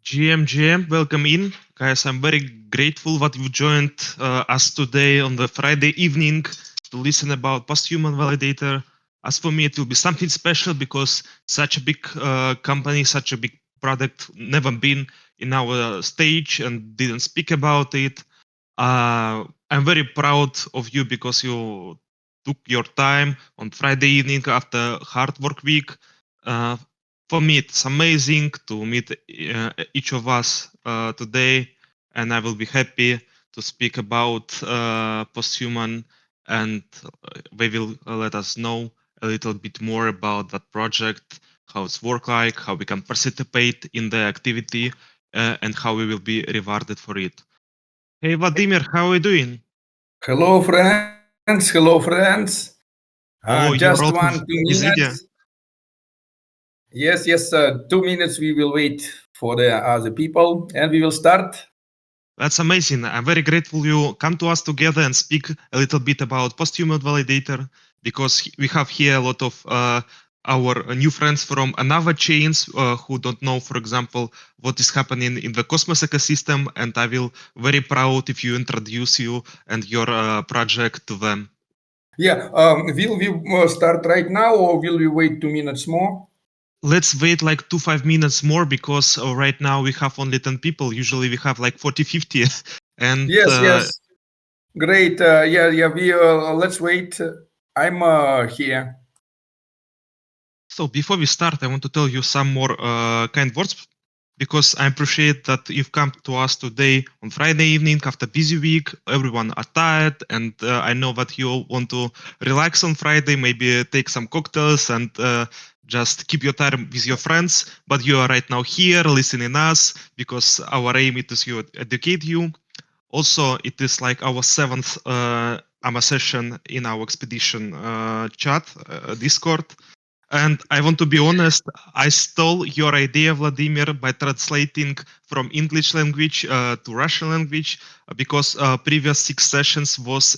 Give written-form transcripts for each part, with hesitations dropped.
GM, welcome in. Guys, I'm very grateful that you joined us today on the Friday evening to listen about Posthuman Validator. As for me, it will be something special because such a big company, such a big product never been in our stage and didn't speak about it. I'm very proud of you because you took your time on Friday evening after hard work week. Uh, for me, it's amazing to meet each of us today, and I will be happy to speak about Posthuman, and they will let us know a little bit more about that project, how it's work like, how we can participate in the activity, and how we will be rewarded for it. Hey Vladimir, how are you doing? Hello, friends. Hello, friends. Oh, you're Just also 2 minutes. busy. Yes. 2 minutes. We will wait for the other people, and we will start. That's amazing. I'm very grateful you come to us together and speak a little bit about Posthuman Validator because we have here a lot of our new friends from another chains who don't know, for example, what is happening in the Cosmos ecosystem, and I will very proud if you introduce you and your project to them. Yeah. Will we start right now, or will we wait 2 minutes more? Let's wait like 5 minutes more because right now we have only 10 people. Usually we have like 40, 50. And Yes. Great. Yeah. We let's wait. I'm here. So before we start, I want to tell you some more kind words because I appreciate that you've come to us today on Friday evening after busy week. Everyone are tired, and I know that you want to relax on Friday, maybe take some cocktails and just keep your time with your friends. But you are right now here listening us because our aim is to educate you. Also, it is like our seventh AMA session in our expedition chat Discord. And I want to be honest, I stole your idea, Vladimir, by translating from English language to Russian language, because previous 6 sessions was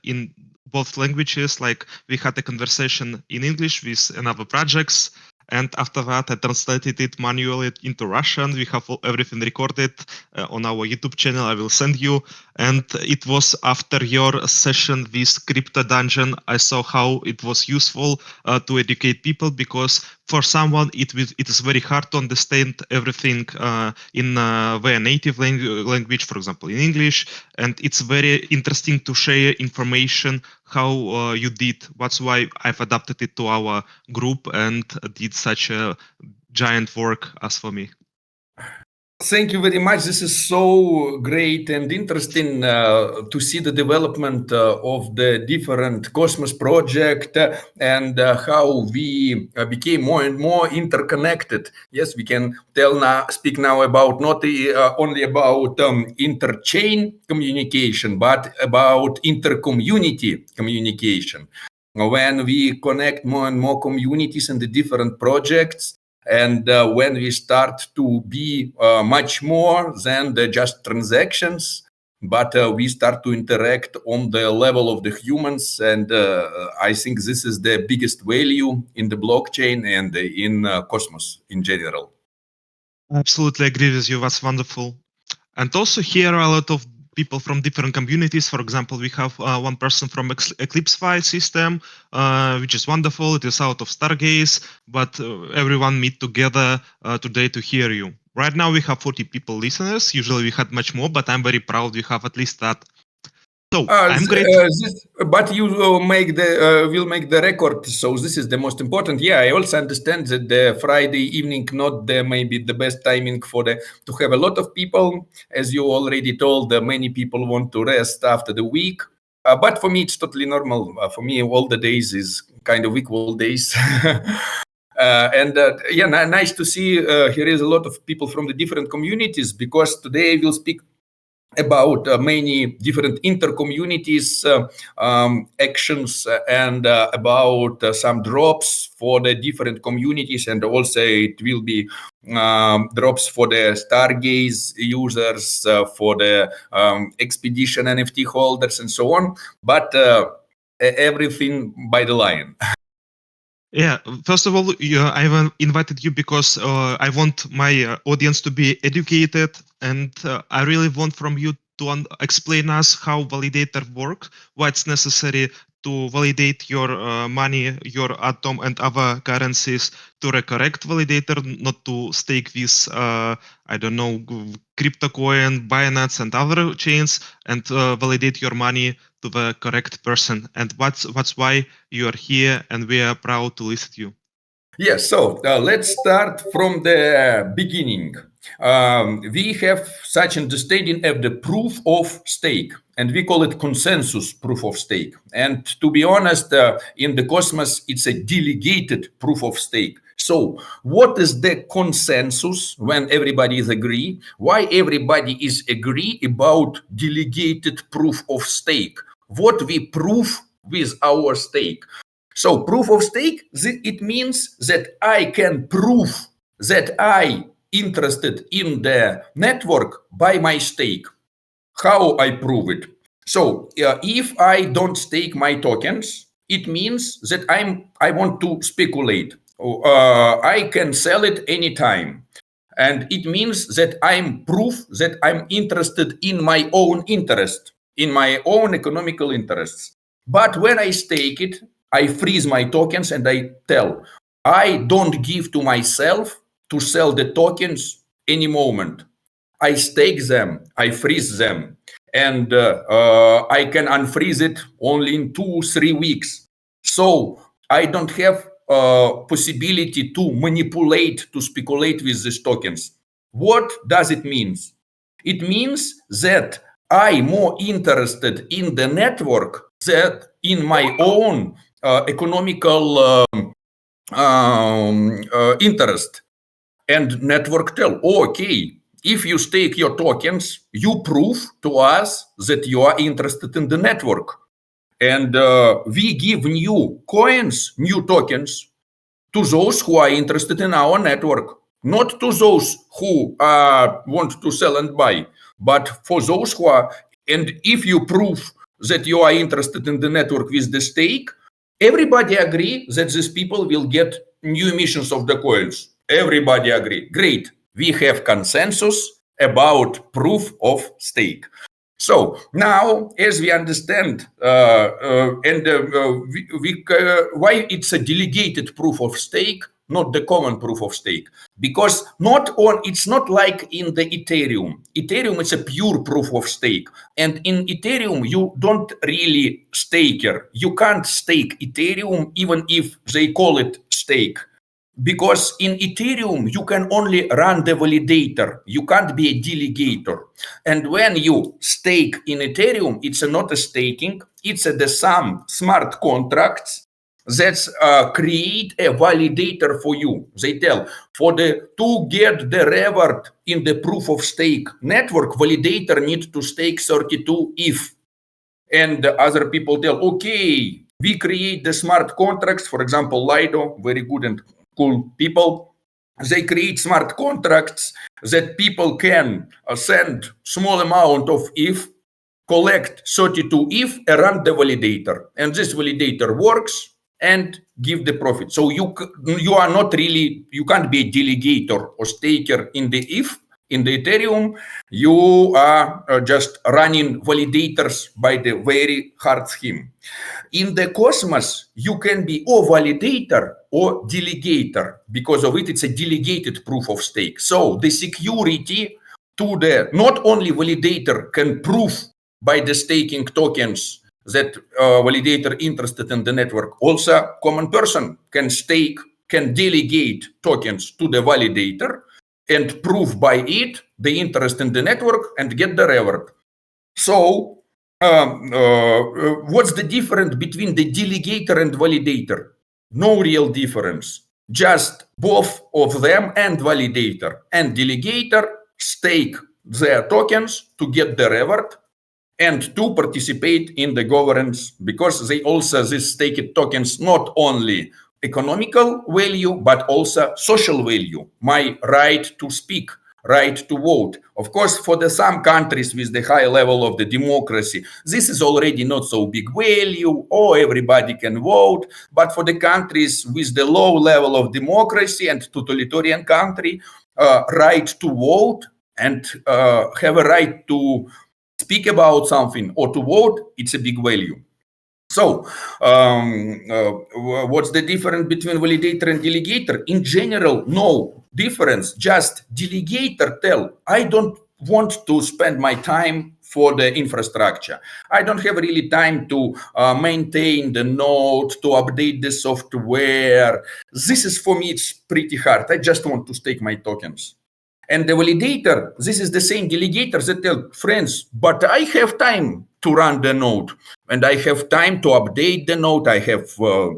in both languages. Like we had a conversation in English with another projects, and after that I translated it manually into Russian. We have everything recorded on our YouTube channel. I will send you. And it was after your session with Crypto Dungeon, I saw how it was useful to educate people because for someone it is very hard to understand everything in their native language, for example, in English, and it's very interesting to share information how you did. That's why I've adapted it to our group and did such a giant work as for me. Thank you very much. This is so great and interesting to see the development of the different Cosmos project and how we became more and more interconnected. Yes, we can speak now about not only about interchain communication, but about intercommunity communication. When we connect more and more communities in the different projects, and when we start to be much more than just transactions, but we start to interact on the level of the humans. And I think this is the biggest value in the blockchain and in Cosmos in general. Absolutely agree with you. That's wonderful. And also here are a lot of people from different communities. For example, we have one person from Eclipse file system, which is wonderful. It is out of Stargaze, but everyone meet together today to hear you. Right now we have 40 people listeners. Usually we had much more, but I'm very proud we have at least that. So I'm grateful. But you will make the record, so this is the most important. Yeah, I also understand that the Friday evening not maybe the best timing to have a lot of people, as you already told. Many people want to rest after the week, but for me it's totally normal. For me, all the days is kind of equal days. Nice to see here is a lot of people from the different communities, because today we'll speak about many different intercommunities actions and about some drops for the different communities, and also it will be drops for the Stargaze users, for the expedition NFT holders and so on, but everything by the line. Yeah, first of all, I've invited you because I want my audience to be educated, and I really want from you to explain us how validator work, what's necessary to validate your money, your Atom and other currencies to a correct validator, not to stake with, I don't know, crypto coin, Binance and other chains, and validate your money to the correct person. And that's why you are here, and we are proud to listen to you. Yes, so let's start from the beginning. We have such understanding of the proof of stake, and we call it consensus proof of stake. And to be honest, in the Cosmos, it's a delegated proof of stake. So what is the consensus when everybody is agree? Why everybody is agree about delegated proof of stake? What we prove with our stake? So proof of stake, it means that I can prove that I interested in the network by my stake. How I prove it? So if I don't stake my tokens, it means that I want to speculate. I can sell it anytime. And it means that I'm proof that I'm interested in my own interest, in my own economical interests. But when I stake it, I freeze my tokens and I tell, I don't give to myself to sell the tokens any moment. I stake them, I freeze them, and I can unfreeze it only in 2-3 weeks. So I don't have possibility to manipulate, to speculate with these tokens. What does it mean? It means that I'm more interested in the network than in my own economical interest. And network tell, okay, if you stake your tokens, you prove to us that you are interested in the network. And we give new coins, new tokens to those who are interested in our network, not to those who want to sell and buy, but for those who are. And if you prove that you are interested in the network with the stake, everybody agree that these people will get new emissions of the coins. Everybody agree. Great. We have consensus about proof of stake. So now, as we understand, why it's a delegated proof of stake, not the common proof of stake, because it's not like in the Ethereum. Ethereum is a pure proof of stake, and in Ethereum you don't really staker. You can't stake Ethereum even if they call it stake. Because in Ethereum, you can only run the validator. You can't be a delegator. And when you stake in Ethereum, it's not a staking. It's some smart contracts that create a validator for you. They tell, to get the reward in the proof of stake network, validator needs to stake 32 ETH. And other people tell, okay, we create the smart contracts. For example, Lido, very good and cool people. They create smart contracts that people can send small amount of ETH, collect 32 ETH, and run the validator. And this validator works and give the profit. So you are not really, you can't be a delegator or staker in the ETH. In the Ethereum, you are just running validators by the very hard scheme. In the Cosmos, you can be or validator or delegator. Because of it, it's a delegated proof of stake. So the security to the not only validator can prove by the staking tokens that validator interested in the network. Also, common person can stake, can delegate tokens to the validator and prove by it the interest in the network and get the reward. So what's the difference between the delegator and validator? No real difference. Just both of them and validator and delegator stake their tokens to get the reward and to participate in the governance, because they also these staked tokens not only economical value but also social value, my right to speak, right to vote. Of course, for some countries with the high level of the democracy, this is already not so big value, or everybody can vote. But for the countries with the low level of democracy and totalitarian country, right to vote and have a right to speak about something or to vote, it's a big value. So, what's the difference between validator and delegator? In general, no difference. Just delegator tell, I don't want to spend my time for the infrastructure. I don't have really time to maintain the node, to update the software. This is, for me, it's pretty hard. I just want to stake my tokens. And the validator, this is the same delegator that tell friends, but I have time to run the node and I have time to update the node. I have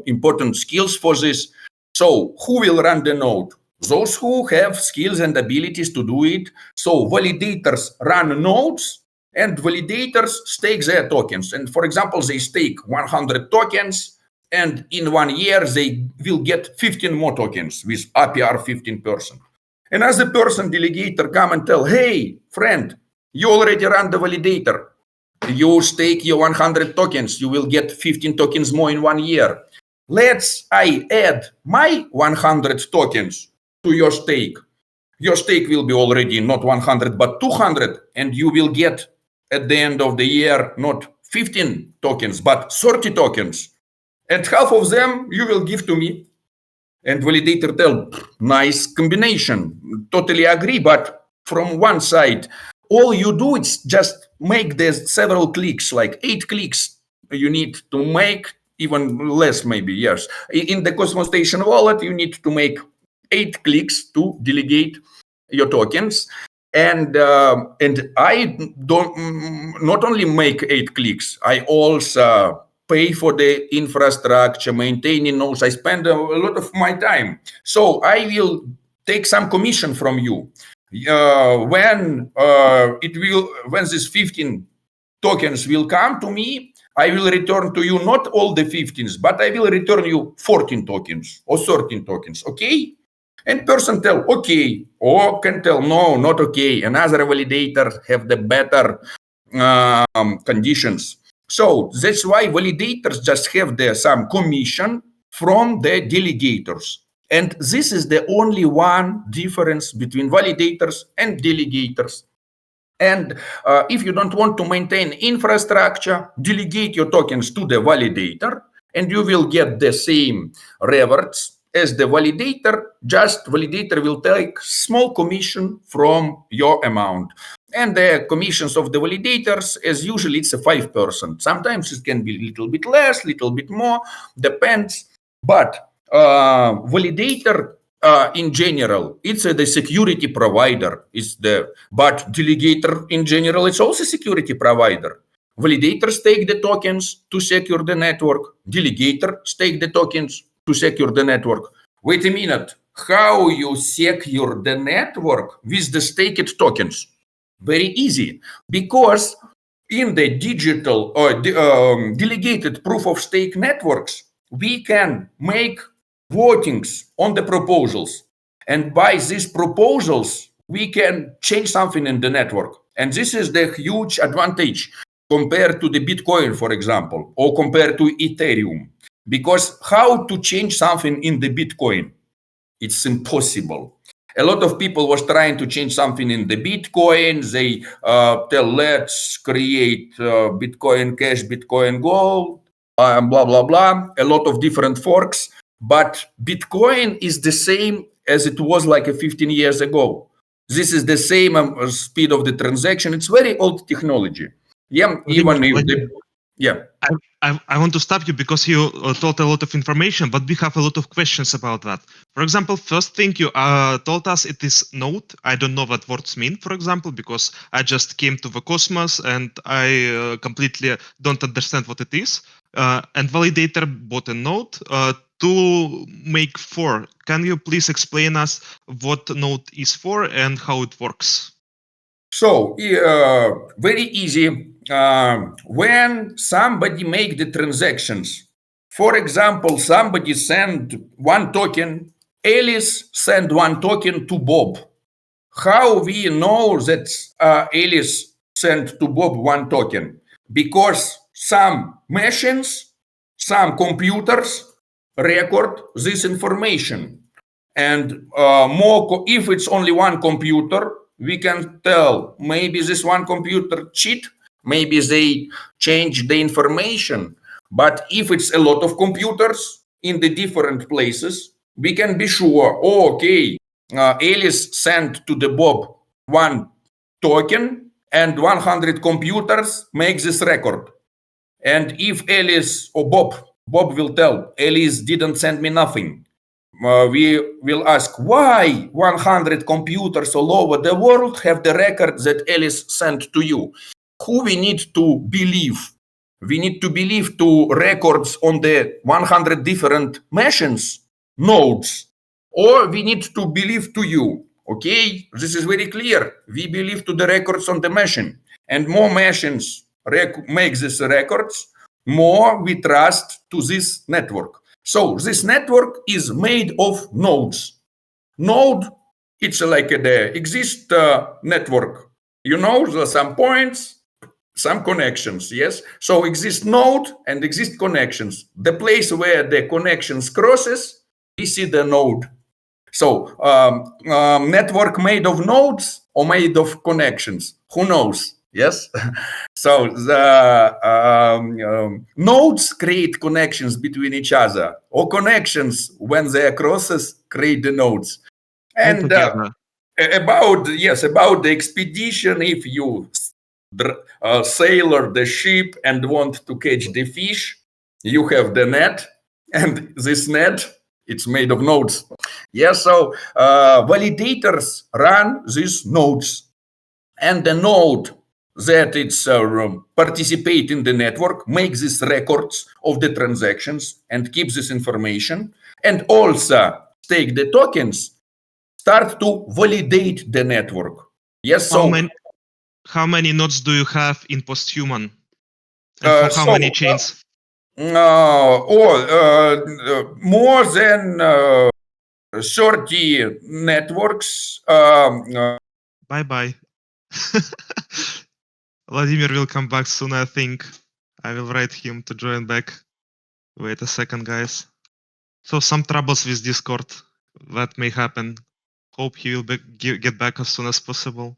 important skills for this. So who will run the node? Those who have skills and abilities to do it. So validators run nodes and validators stake their tokens. And for example, they stake 100 tokens and in 1 year, they will get 15 more tokens with APR 15%. And as a person delegator come and tell, hey, friend, you already run the validator. You stake your 100 tokens. You will get 15 tokens more in 1 year. I add my 100 tokens to your stake. Your stake will be already not 100, but 200. And you will get at the end of the year, not 15 tokens, but 30 tokens. And half of them you will give to me. And validator tell, nice combination, totally agree. But from one side, all you do is just make the several clicks, like 8 clicks you need to make, even less maybe, yes. In the Cosmos Station wallet, you need to make 8 clicks to delegate your tokens. And I don't not only make 8 clicks, I also pay for the infrastructure, maintaining nodes. I spend a lot of my time. So I will take some commission from you. When this 15 tokens will come to me, I will return to you not all the 15s, but I will return you 14 tokens or 13 tokens, okay? And person tell, okay, or can tell, no, not okay. Another validator have the better conditions. So that's why validators just have some commission from the delegators. And this is the only one difference between validators and delegators. And if you don't want to maintain infrastructure, delegate your tokens to the validator, and you will get the same rewards as the validator. Just validator will take small commission from your amount. And the commissions of the validators, as usually, it's a 5%. Sometimes it can be a little bit less, little bit more, depends. But validator, in general, it's the security provider. But delegator, in general, it's also security provider. Validators take the tokens to secure the network. Delegator stake the tokens to secure the network. Wait a minute. How you secure the network with the staked tokens? Very easy, because in the digital or delegated proof of stake networks, we can make votings on the proposals. And by these proposals, we can change something in the network. And this is the huge advantage compared to the Bitcoin, for example, or compared to Ethereum. Because how to change something in the Bitcoin? It's impossible. A lot of people was trying to change something in the Bitcoin. They tell, let's create Bitcoin Cash, Bitcoin Gold, blah, blah, blah. A lot of different forks. But Bitcoin is the same as it was like 15 years ago. This is the same speed of the transaction. It's very old technology. Yeah, even if yeah. I want to stop you because you told a lot of information, but we have a lot of questions about that. For example, first thing you told us it is node. I don't know what words mean, for example, because I just came to the Cosmos and I completely don't understand what it is. And validator bought a node to make for. Can you please explain us what node is for and how it works? So, very easy. When somebody make the transactions, for example, somebody send 1 token, Alice send 1 token to Bob. how we know that Alice sent to Bob one token? Because some machines, some computers record this information. And if it's only one computer, we can tell maybe this one computer cheat, maybe they change the information. But if it's a lot of computers in the different places, we can be sure, okay, Alice sent to the Bob one token and 100 computers make this record. And if Alice or Bob will tell, Alice didn't send me nothing. We will ask why 100 computers all over the world have the record that Alice sent to you. Who we need to believe? We need to believe to records on the 100 different machines, nodes, or we need to believe to you. Okay, this is very clear. We believe to the records on the machine, and more machines make these records, more we trust to this network. So this network is made of nodes. Node, it's like the exist network. You know, there are some points, some connections, yes? So exist node and exist connections. The place where the connections crosses, we see the node. So network made of nodes or made of connections? Who knows? Yes. So the nodes create connections between each other, or connections when they are crosses create the nodes. And about the expedition, if you sailor the ship and want to catch the fish, you have the net, and this net, it's made of nodes. Yes, so validators run these nodes, and the node that it's participate in the network makes these records of the transactions and keeps this information, and also take the tokens, start to validate the network. Yes, so how many nodes do you have in Posthuman? And for how many chains? More than 30 networks. Bye-bye. Vladimir will come back soon, I think. I will write him to join back. Wait a second, guys. So some troubles with Discord. That may happen. Hope he will get back as soon as possible.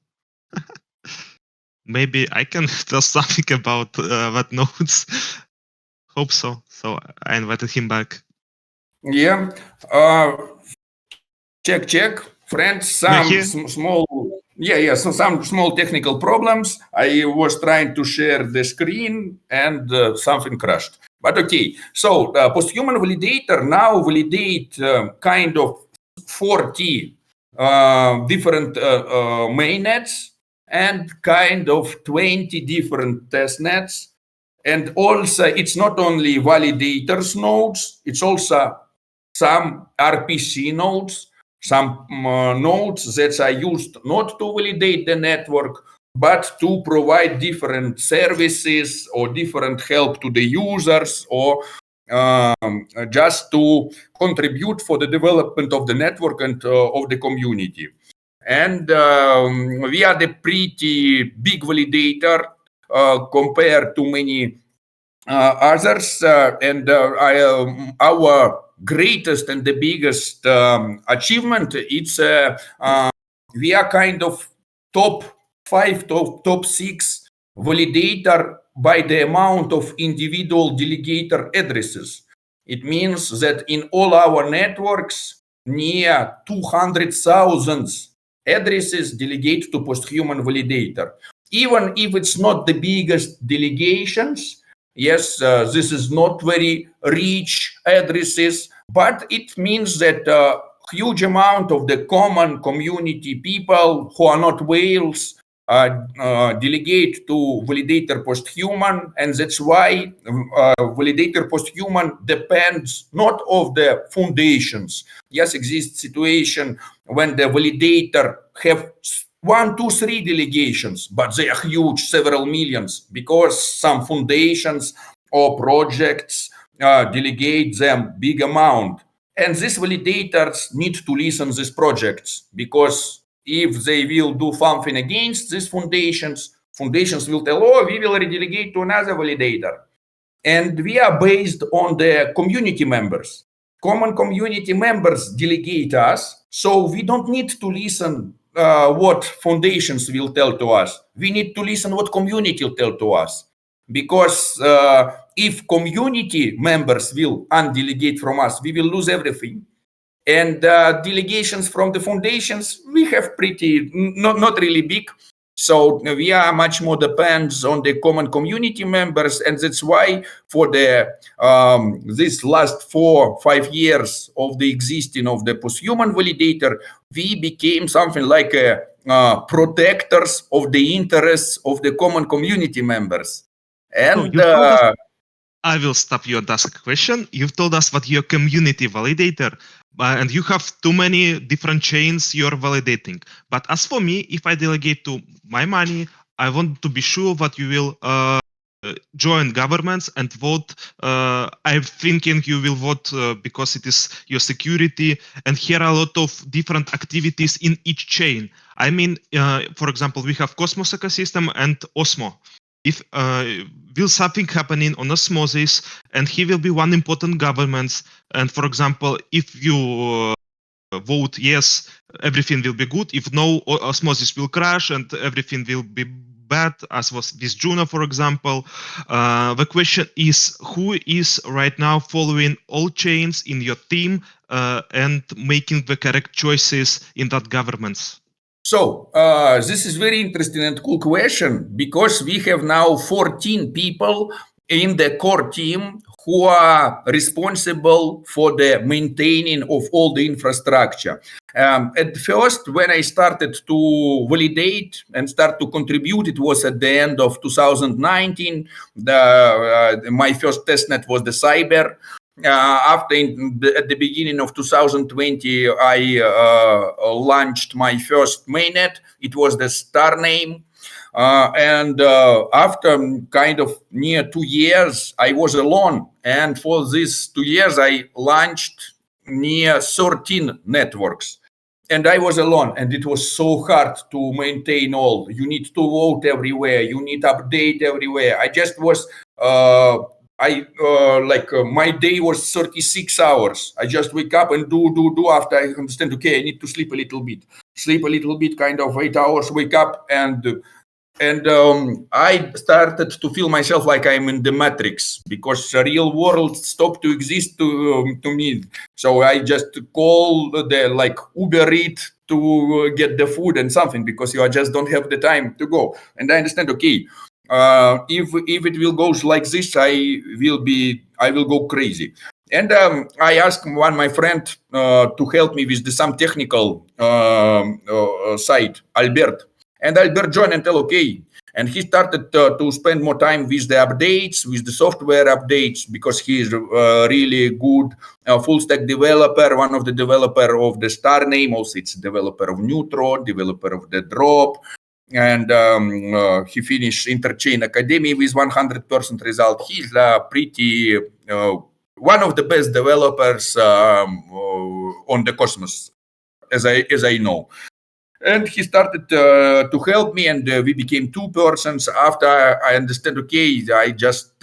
Maybe I can tell something about that nodes. Hope so. So I invited him back. Yeah. Check. Friends, some small... Yeah, so some small technical problems. I was trying to share the screen and something crashed. But okay, so Posthuman Validator now validate kind of 40 different mainnets and kind of 20 different testnets. And also, it's not only validators nodes, it's also some RPC nodes, some nodes that are used not to validate the network, but to provide different services or different help to the users, or just to contribute for the development of the network and of the community. And we are the pretty big validator compared to many others. And our greatest and the biggest achievement, it's we are kind of top 5, top 6 validator by the amount of individual delegator addresses. It means that in all our networks, near 200,000 addresses delegate to Posthuman Validator. Even if it's not the biggest delegations, yes, this is not very rich addresses, but it means that a huge amount of the common community people who are not whales delegate to Validator Posthuman, and that's why Validator Posthuman depends not of the foundations. Yes, exists situation when the validator have 1, 2, 3 delegations, but they are huge, several millions, because some foundations or projects delegate them big amount. And these validators need to listen these projects, because if they will do something against these foundations, foundations will tell, oh, we will redelegate to another validator. And we are based on the community members. Common community members delegate us, so we don't need to listen what foundations will tell to us. We need to listen what community will tell to us. Because if community members will undelegate from us, we will lose everything. And delegations from the foundations, we have pretty, not really big. So we are much more depends on the common community members, and that's why for the this last 4-5 years of the existing of the posthuman validator, we became something like protectors of the interests of the common community members. And I will stop you and ask a question. You've told us what your community validator, and you have too many different chains you're validating. But as for me, if I delegate to my money, I want to be sure that you will join governments and vote. I'm thinking you will vote because it is your security, and here are a lot of different activities in each chain. I mean, for example, we have Cosmos ecosystem and Osmo. If will something happening on osmosis, and he will be one important government, and for example, if you vote yes, everything will be good. If no, osmosis will crash and everything will be bad, as was with Juno, for example. The question is, who is right now following all chains in your team and making the correct choices in that governments? So this is very interesting and cool question, because we have now 14 people in the core team who are responsible for the maintaining of all the infrastructure. At first, when I started to validate and start to contribute, it was at the end of 2019. My first testnet was the Cyber. At the beginning of 2020, I launched my first mainnet. It was the Star name. And after kind of near 2 years, I was alone. And for these 2 years, I launched near 13 networks. And I was alone, and it was so hard to maintain all. You need to vote everywhere. You need update everywhere. I just was... my day was 36 hours. I just wake up and do after I understand, okay, I need to sleep a little bit, kind of 8 hours, wake up, and I started to feel myself like I'm in the Matrix, because the real world stopped to exist to me. So I just call the Uber Eats to get the food and something, because you just don't have the time to go. And I understand, okay, if it will go like this, I will go crazy. And I asked my friend to help me with some technical side, Albert. And Albert joined and tell, okay. And he started to spend more time with the updates, with the software updates, because he is really good full stack developer, one of the developer of the Star name. Also, it's developer of Neutron, developer of the Drop. And he finished Interchain Academy with 100% result. He's pretty one of the best developers on the Cosmos, as I know. And he started to help me, and we became 2 persons. After I understand, okay, I just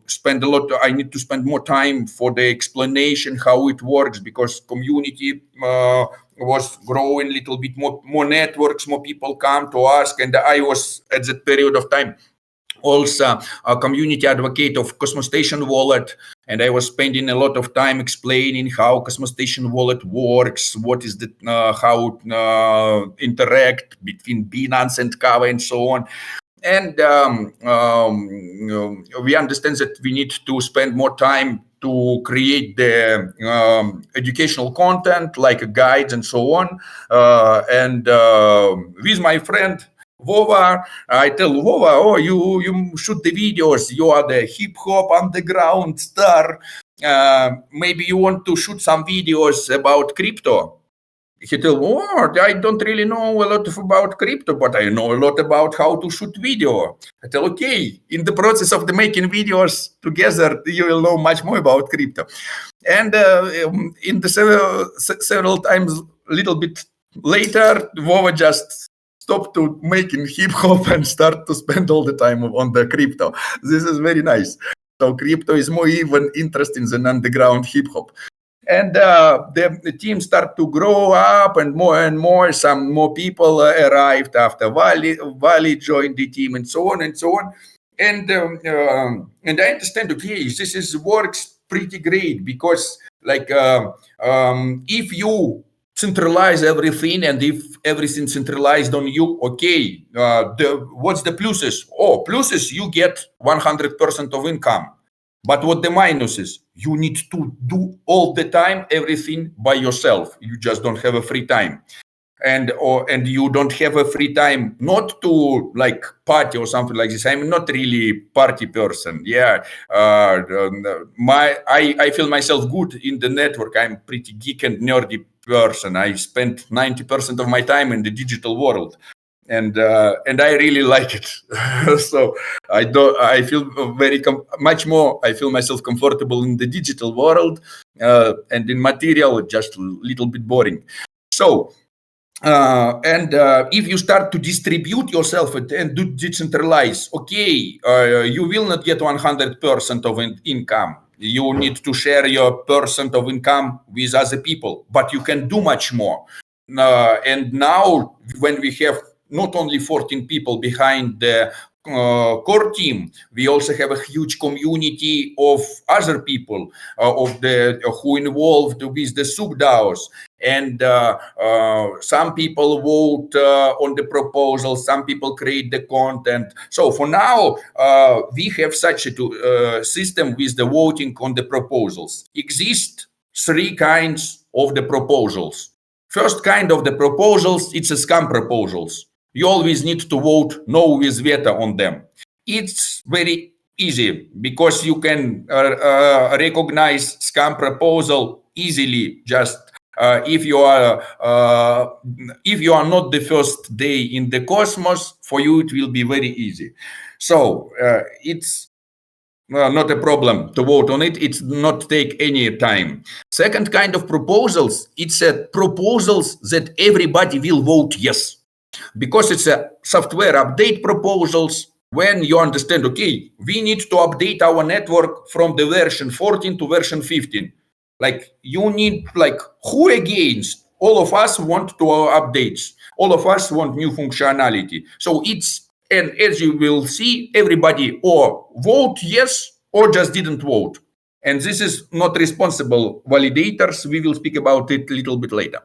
spend a lot. I need to spend more time for the explanation how it works, because community was growing a little bit more networks, more people come to ask, and I was at that period of time also a community advocate of Cosmos Station wallet, and I was spending a lot of time explaining how Cosmos Station wallet works, what is the how interact between Binance and Kava and so on. And we understand that we need to spend more time to create the educational content, like guides and so on. And with my friend Vova, I tell Vova, oh, you shoot the videos. You are the hip hop underground star. Maybe you want to shoot some videos about crypto. He tell, oh, I don't really know a lot about crypto, but I know a lot about how to shoot video. I tell, okay, in the process of the making videos together, you will know much more about crypto. And in the several times, a little bit later, Vova just stopped to making hip hop and start to spend all the time on the crypto. This is very nice. So crypto is more even interesting than underground hip hop. And the team start to grow up, and more. Some more people arrived after Vali joined the team, and so on and so on. And I understand. Okay, this works pretty great because, like, if you centralize everything, and if everything centralized on you, okay, what's the pluses? Oh, pluses, you get 100% of income. But what the minus is, you need to do all the time everything by yourself. You just don't have a free time. And you don't have a free time not to like party or something like this. I'm not really party person. Yeah, I feel myself good in the network. I'm pretty geek and nerdy person. I spent 90% of my time in the digital world, and I really like it. So I feel much more. I feel myself comfortable in the digital world, and in material just a little bit boring. So. If you start to distribute yourself and do decentralize, okay, you will not get 100% of income. You need to share your percent of income with other people, but you can do much more. And now, when we have not only 14 people behind the core team, we also have a huge community of other people who involved with the SubDaos. And some people vote on the proposal, some people create the content. So for now, we have such a system with the voting on the proposals. Exist three kinds of the proposals. First kind of the proposals, it's a scam proposals. You always need to vote no with veto on them. It's very easy because you can recognize scam proposal easily. Just if you are not the first day in the cosmos, for you it will be very easy. So it's not a problem to vote on it. It's not take any time. Second kind of proposals, it's proposals that everybody will vote yes. Because it's a software update proposals, when you understand, okay, we need to update our network from the version 14 to version 15. Like you need, like, who against? All of us want to updates. All of us want new functionality. So and as you will see, everybody or vote yes or just didn't vote. And this is not responsible validators. We will speak about it a little bit later.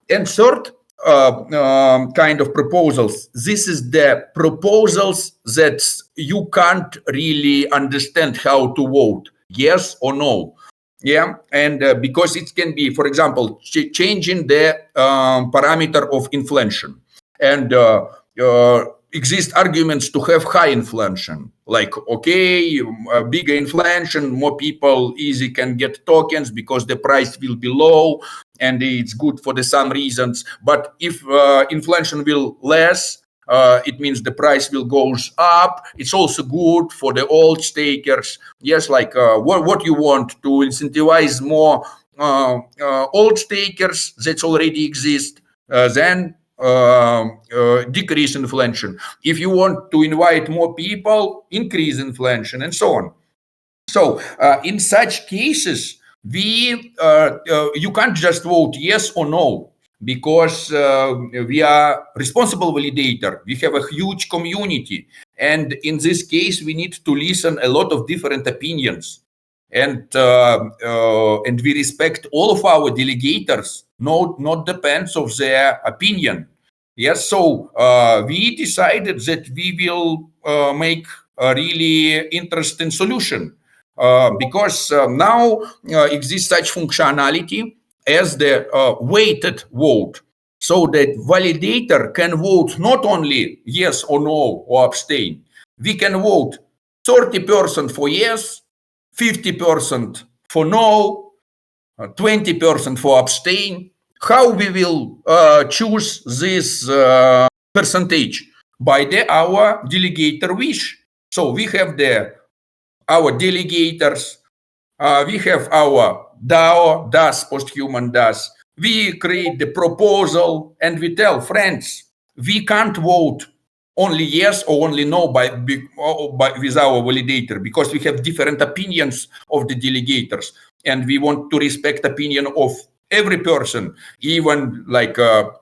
And third kind of proposals. This is the proposals that you can't really understand how to vote, yes or no. Yeah, and because it can be, for example, changing the parameter of inflation, and exist arguments to have high inflation, like, okay, bigger inflation, more people easy can get tokens because the price will be low, and it's good for some reasons. But if inflation will less, it means the price will goes up. It's also good for the old stakers. Yes, like what you want to incentivize more old stakers that already exist, then decrease inflation. If you want to invite more people, increase inflation, and so on. So in such cases, you can't just vote yes or no, because we are responsible validator. We have a huge community, and in this case, we need to listen a lot of different opinions, and we respect all of our delegators. Not depends of their opinion. Yes, so we decided that we will make a really interesting solution. Because now exists such functionality as the weighted vote, so that validator can vote not only yes or no or abstain. We can vote 30% for yes, 50% for no, 20% for abstain. How we will choose this percentage? By our delegator wish. So we have our delegators, we have our DAO, Posthuman Dvs, We create the proposal and we tell friends, we can't vote only yes or only no with our validator, because we have different opinions of the delegators, and we want to respect opinion of every person. Even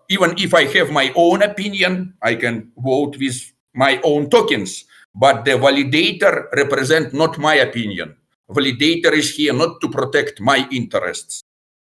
if I have my own opinion, I can vote with my own tokens, but the validator represent not my opinion. Validator is here not to protect my interests.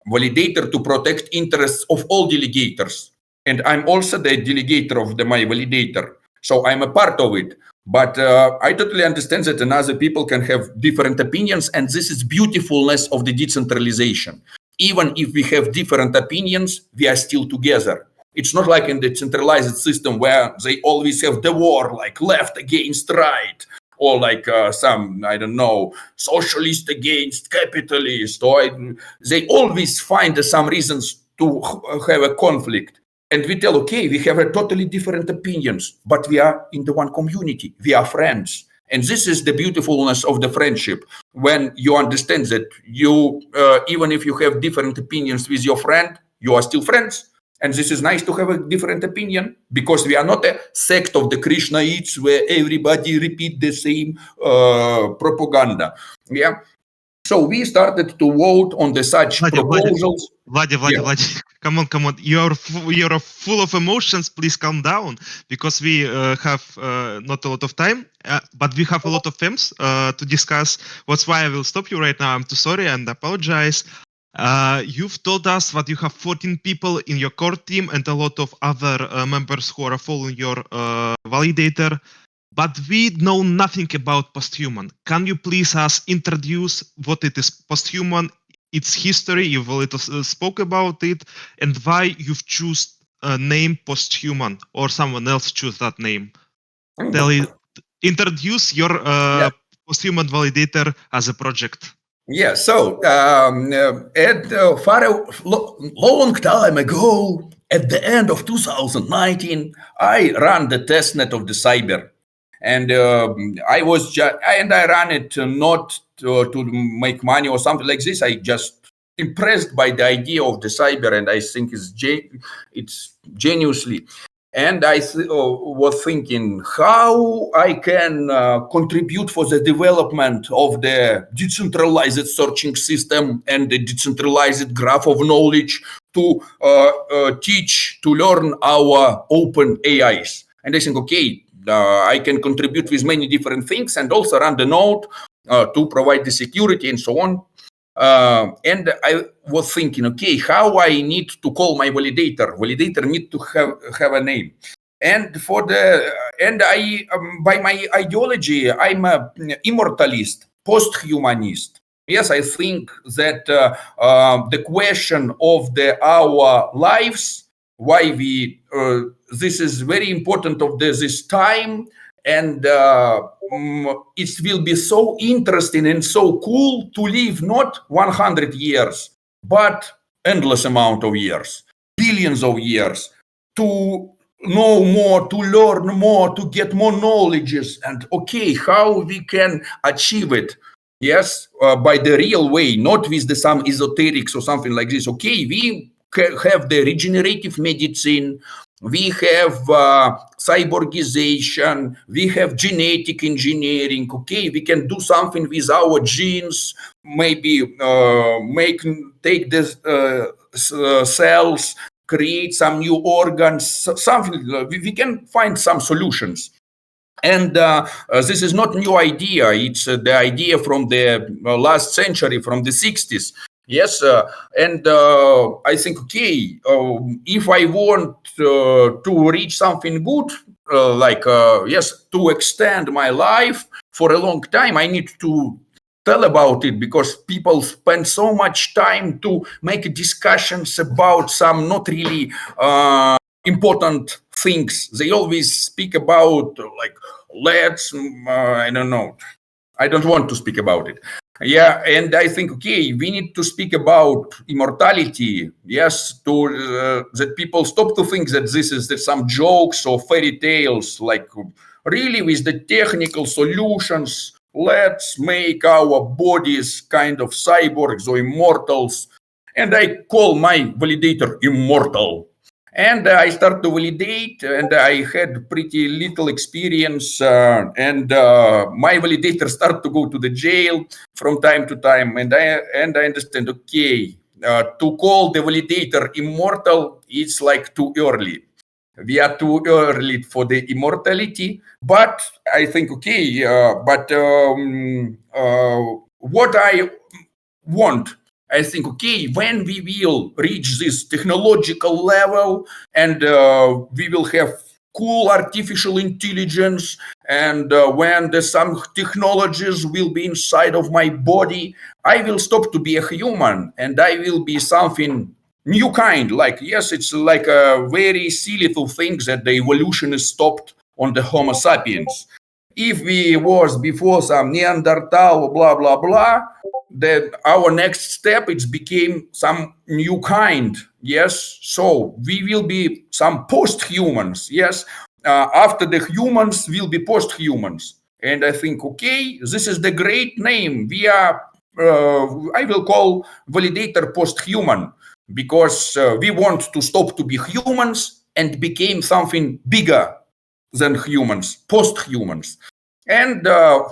Validator to protect interests of all delegators. And I'm also the delegator of my validator. So I'm a part of it. But I totally understand that another people can have different opinions, and this is beautifulness of the decentralization. Even if we have different opinions, we are still together. It's not like in the centralized system where they always have the war, like left against right, or like some, I don't know, socialist against capitalist, or they always find some reasons to have a conflict. And we tell, okay, we have a totally different opinions, but we are in the one community. We are friends. And this is the beautifulness of the friendship, when you understand that you, even if you have different opinions with your friend, you are still friends. And this is nice to have a different opinion, because we are not a sect of the Krishnaites where everybody repeat the same propaganda. Yeah. So we started to vote on the such proposals. Vladi, come on. You're full of emotions. Please calm down, because we have not a lot of time, but we have a lot of themes to discuss. That's why I will stop you right now. I'm too sorry and apologize. You've told us that you have 14 people in your core team and a lot of other members who are following your validator, but we know nothing about Posthuman. Can you please introduce what it is Posthuman, its history, you've a little spoke about it, and why you've choose a name Posthuman, or someone else choose that name? Introduce your Posthuman validator as a project. Yeah, so at long time ago, at the end of 2019, I ran the testnet of the Cyber, and I ran it not to make money or something like this. I just impressed by the idea of the Cyber, and I think it's genuinely. And I was thinking how I can contribute for the development of the decentralized searching system and the decentralized graph of knowledge to learn our open AIs. And I think, okay, I can contribute with many different things, and also run the node to provide the security and so on. And I was thinking, okay, how I need to call my validator. Validator need to have a name. And I, by my ideology, I'm a immortalist, posthumanist. Yes, I think that the question of our lives, why we, this is very important of this time, and it will be so interesting and so cool to live not 100 years, but endless amount of years, billions of years, to know more, to learn more, to get more knowledges. And okay, how we can achieve it? Yes, by the real way, not with some esoterics or something like this. Okay, we have the regenerative medicine, we have cyborgization, we have genetic engineering. Okay, we can do something with our genes, maybe take the cells, create some new organs, something. We can find some solutions. And this is not new idea. It's the idea from the last century, from the 60s. Yes, and I think, okay, if I want to reach something good, to extend my life for a long time, I need to tell about it, because people spend so much time to make discussions about some not really important things. They always speak about I don't know. I don't want to speak about it. Yeah, and I think, okay, we need to speak about immortality. Yes, to that people stop to think that this is some jokes or fairy tales. Like, really, with the technical solutions, let's make our bodies kind of cyborgs or immortals. and I call my validator immortal. And I start to validate, and I had pretty little experience, and my validator start to go to the jail from time to time, and I understand, okay, to call the validator immortal, it's like too early. We are too early for the immortality, but I think, okay, what I want, I think, okay, when we will reach this technological level and we will have cool artificial intelligence, and when some technologies will be inside of my body, I will stop to be a human and I will be something new kind. Like, yes, it's like a very silly to think that the evolution is stopped on the Homo sapiens. If we was before some Neanderthal, blah, blah, blah, then our next step, it became some new kind. Yes. So we will be some post-humans. Yes. After the humans will be post-humans. And I think, okay, this is the great name. We are, I will call validator post-human, because we want to stop to be humans and became something bigger than humans, post-humans. And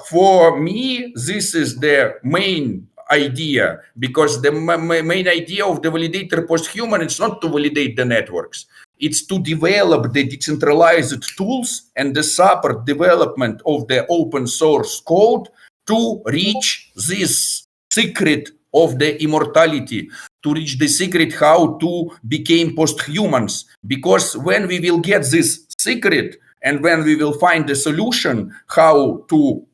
for me, this is the main idea, because the main idea of the validator post-human, it's not to validate the networks. It's to develop the decentralized tools and the support development of the open source code to reach this secret of the immortality, to reach the secret how to become post-humans. Because when we will get this secret, and when we will find the solution how to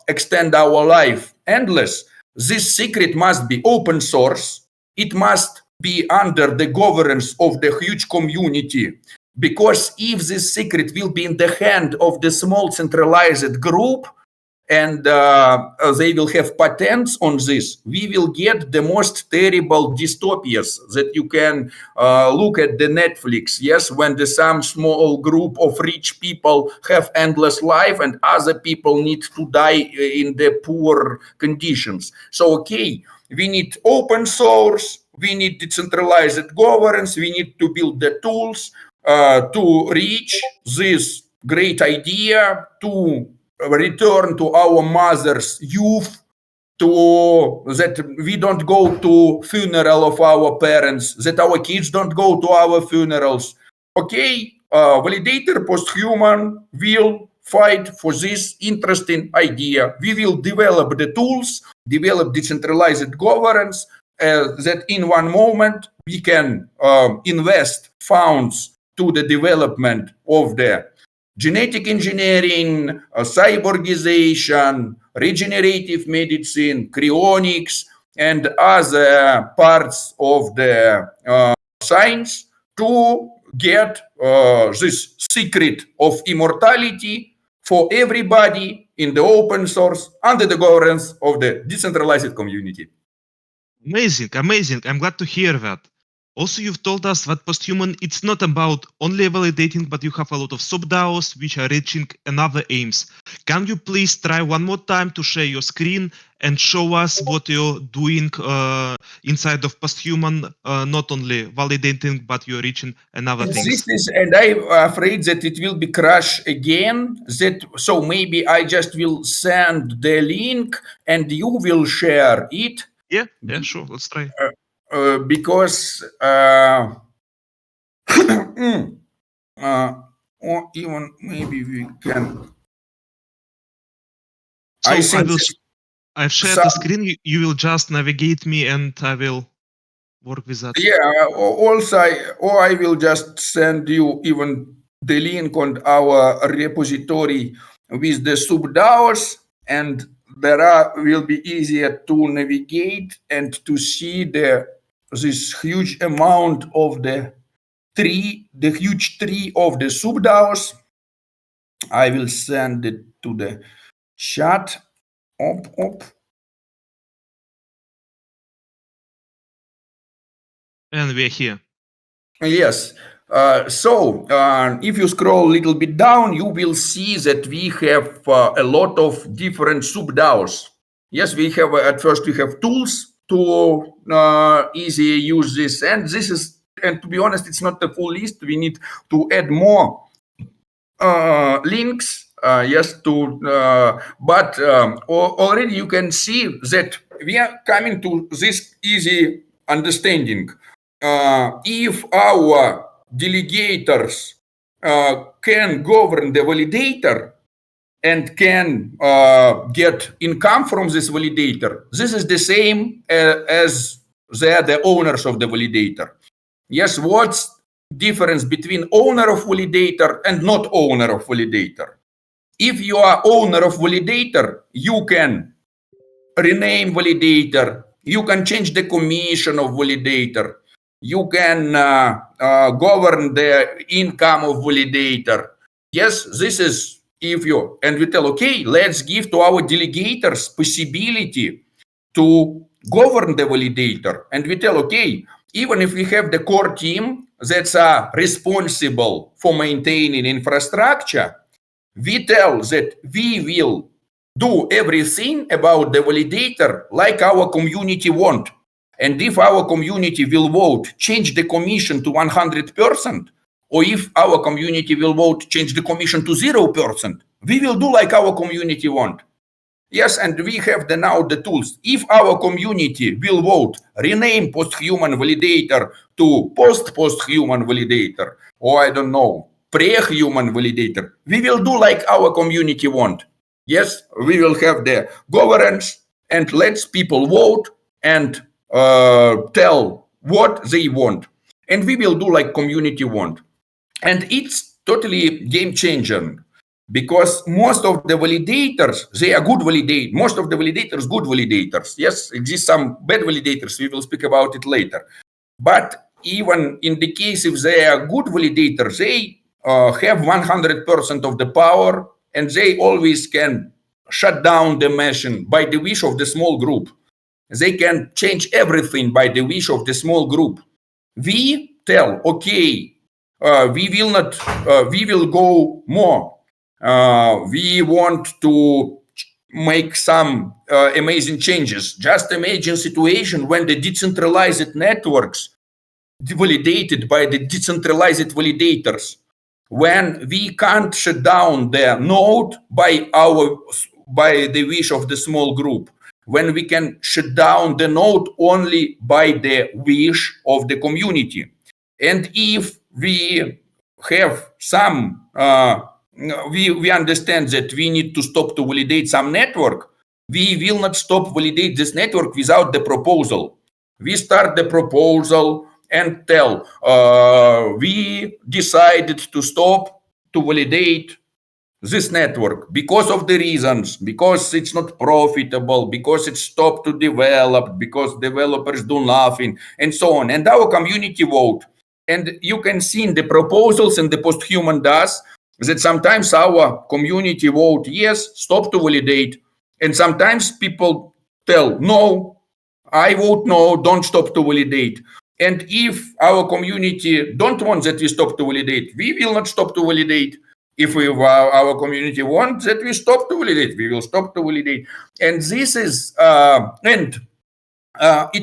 extend our life endless, this secret must be open source. It must be under the governance of the huge community. Because if this secret will be in the hand of the small centralized group, and they will have patents on this, we will get the most terrible dystopias that you can look at the Netflix. Yes, when some small group of rich people have endless life and other people need to die in the poor conditions. So, okay, we need open source, we need decentralized governance, we need to build the tools to reach this great idea, to return to our mother's youth, to that we don't go to funeral of our parents, that our kids don't go to our funerals. Okay, validator post-human will fight for this interesting idea. We will develop the tools, develop decentralized governance, that in one moment we can invest funds to the development of the genetic engineering, cyborgization, regenerative medicine, cryonics, and other parts of the science to get this secret of immortality for everybody in the open source under the governance of the decentralized community. Amazing, amazing. I'm glad to hear that. Also, you've told us that Posthuman, it's not about only validating, but you have a lot of SubDAOs which are reaching another aims. Can you please try one more time to share your screen and show us what you're doing inside of Posthuman, not only validating, but you're reaching another things? And I'm afraid that it will be crashed again. So maybe I just will send the link and you will share it. Yeah, sure. Let's try. Because or even maybe we can. So I've shared the screen. You will just navigate me, and I will work with that. Yeah. Also, I will just send you even the link on our repository with the SubDAOs, and will be easier to navigate and to see this huge amount of the huge tree of the SubDAOs. I will send it to the chat. And we're here. Yes. So if you scroll a little bit down, you will see that we have a lot of different SubDAOs. Yes, we have at first we have tools, to easy use this. And this is, and to be honest, it's not the full list. We need to add more links. Yes, to but already you can see that we are coming to this easy understanding. If our delegators can govern the validator and can get income from this validator, this is the same as they are the owners of the validator. Yes, what's difference between owner of validator and not owner of validator? If you are owner of validator, you can rename validator, you can change the commission of validator, you can govern the income of validator. Yes, this is if you, and we tell, okay, let's give to our delegators possibility to govern the validator. And we tell, okay, even if we have the core team that's responsible for maintaining infrastructure, we tell that we will do everything about the validator like our community want. And if our community will vote, change the commission to 100%, or if our community will vote, change the commission to 0%, we will do like our community want. Yes, and we have now the tools. If our community will vote, rename Posthuman Validator to Posthuman Validator, or I don't know, pre-human validator, we will do like our community want. Yes, we will have the governance and let people vote and tell what they want. And we will do like community want. And it's totally game changer because most of the validators, they are good validators. Most of the validators, good validators. Yes, exist some bad validators. We will speak about it later. But even in the case if they are good validators, they have 100% of the power, and they always can shut down the machine by the wish of the small group. They can change everything by the wish of the small group. We tell, okay, we will not, we will go more. We want to make some amazing changes. Just imagine a situation when the decentralized networks validated by the decentralized validators, when we can't shut down the node by the wish of the small group, when we can shut down the node only by the wish of the community. And if we have some, we understand that we need to stop to validate some network, we will not stop validate this network without the proposal. We start the proposal and tell, we decided to stop to validate this network because of the reasons, because it's not profitable, because it's stopped to develop, because developers do nothing, and so on. And our community vote. And you can see in the proposals in the Posthuman Dvs that sometimes our community vote yes, stop to validate, and sometimes people tell no, I vote no, don't stop to validate. And if our community don't want that we stop to validate, we will not stop to validate. If our community wants that we stop to validate, we will stop to validate. And this is, it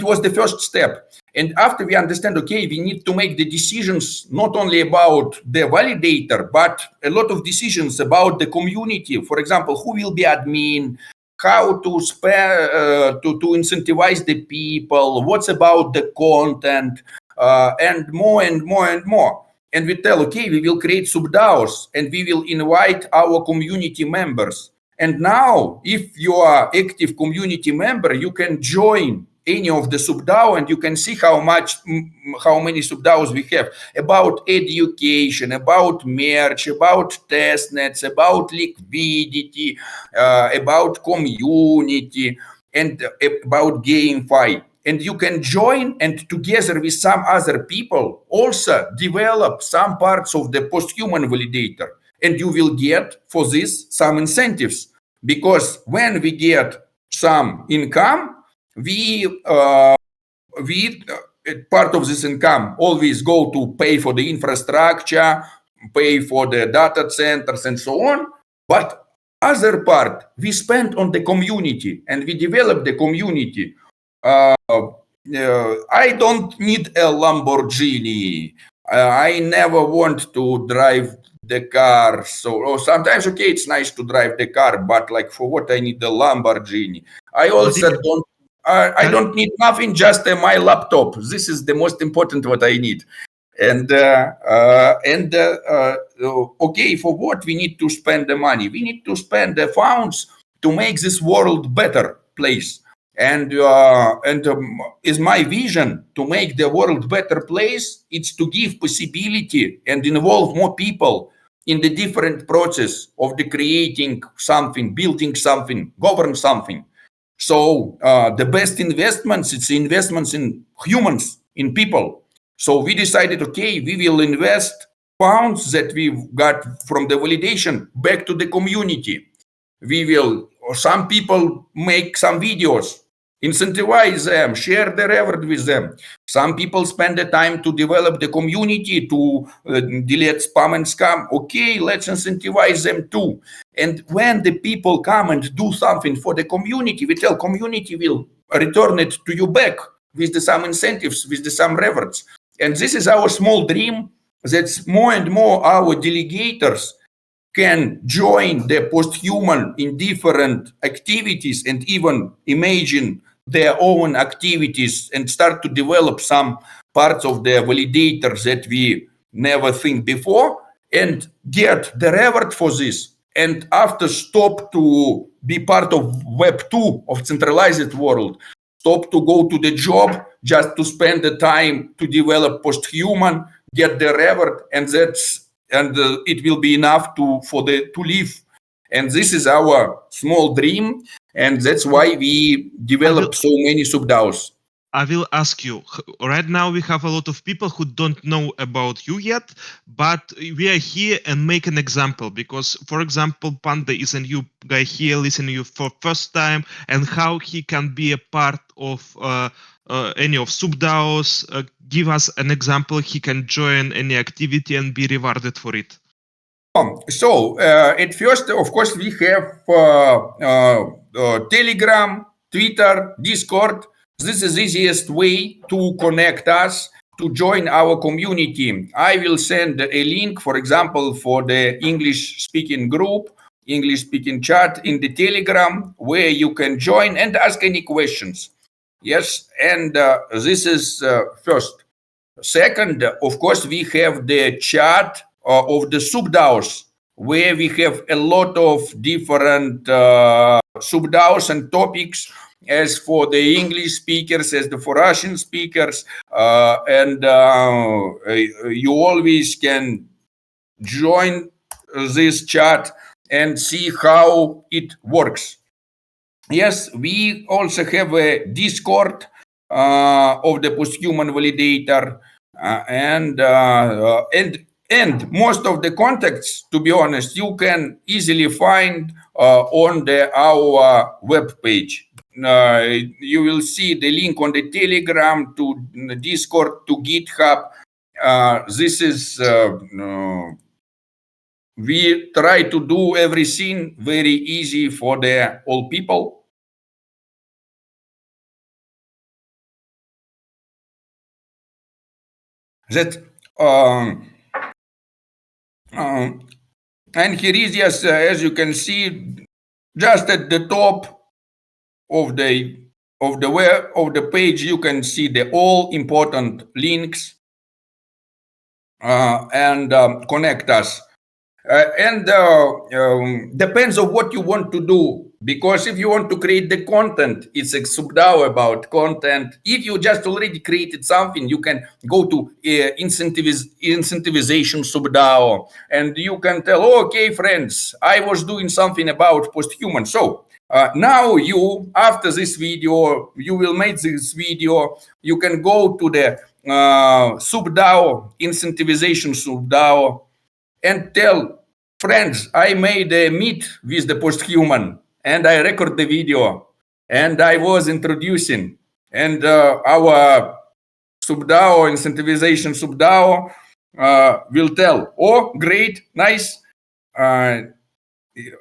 was the first step. And after we understand, okay, we need to make the decisions not only about the validator, but a lot of decisions about the community. For example, who will be admin, how to to incentivize the people, what's about the content, and more and more and more. And we tell, okay, we will create SubDaos and we will invite our community members. And now, if you are active community member, you can join any of the SubDao and you can see how many SubDaos we have about education, about merge, about testnets, about liquidity, about community, and about GameFi. And you can join and together with some other people also develop some parts of the Posthuman Validator. And you will get for this some incentives, because when we get some income, part of this income always go to pay for the infrastructure, pay for the data centers and so on. But other part we spend on the community and we develop the community. I don't need a Lamborghini. I never want to drive the car. So sometimes, okay, it's nice to drive the car, but like for what I need the Lamborghini? I also Vladimir, don't. I don't need nothing, just my laptop. This is the most important what I need. And okay, for what we need to spend the money? We need to spend the funds to make this world better place. And is my vision to make the world better place. It's to give possibility and involve more people in the different process of the creating something, building something, govern something. So the best investments, it's investments in humans, in people. So we decided, okay, we will invest funds that we got from the validation back to the community. We will, or some people make some videos, incentivize them, share the reward with them. Some people spend the time to develop the community, to delete spam and scam. Okay, let's incentivize them too. And when the people come and do something for the community, we tell community will return it to you back with some incentives, with some rewards. And this is our small dream, that more and more our delegators can join the posthuman in different activities and even imagine their own activities and start to develop some parts of the validators that we never think before and get the reward for this. And after stop to be part of Web 2 of centralized world, stop to go to the job just to spend the time to develop posthuman, get the reward, and it will be enough to live. And this is our small dream, and that's why we develop so many SubDaos. I will ask you, right now we have a lot of people who don't know about you yet, but we are here and make an example because, for example, Panda is a new guy here listening to you for first time and how he can be a part of any of SubDaos. Give us an example. He can join any activity and be rewarded for it. So at first, of course, we have Telegram, Twitter, Discord. This is the easiest way to connect us, to join our community. I will send a link, for example, for the English-speaking group, English-speaking chat in the Telegram, where you can join and ask any questions. Yes, and this is first. Second, of course, we have the chat of the SubDaos, where we have a lot of different SubDaos and topics, as for the English speakers, as for Russian speakers, and you always can join this chat and see how it works. Yes, we also have a Discord of the posthuman validator, and most of the contacts, to be honest, you can easily find on our web page. You will see the link on the Telegram, to Discord, to GitHub. This is we try to do everything very easy for the all people. That and here is, yes, as you can see, just at the top of the web of the page, you can see the all important links and connect us. And depends on what you want to do, because if you want to create the content, it's a SubDao about content. If you just already created something, you can go to incentivization SubDao, and you can tell, okay, friends, I was doing something about posthuman. So now you, after this video, you will make this video, you can go to the SubDao, incentivization SubDao, and tell, friends, I made a meet with the posthuman and I record the video and I was introducing, and our SubDao, incentivization SubDao will tell, oh, great, nice,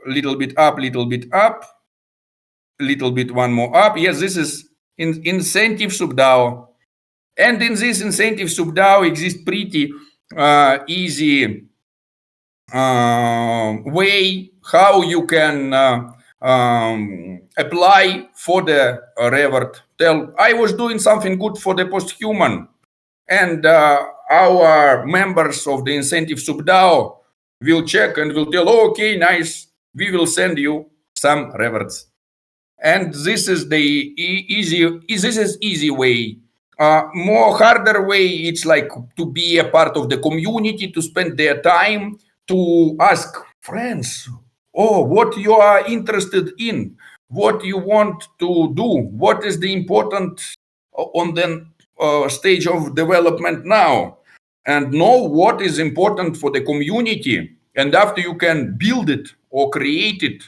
little bit up, little bit up, little bit one more up. Yes, this is incentive SubDao. And in this incentive SubDao exists pretty easy way how you can apply for the reward. Tell, I was doing something good for the Posthuman, and our members of the incentive SubDao will check and will tell, oh, okay, nice, we will send you some rewards. And this is the easy way. More harder way, it's like to be a part of the community, to spend their time, to ask friends, oh, what you are interested in, what you want to do, what is the important on the stage of development now, and know what is important for the community. And after you can build it or create it,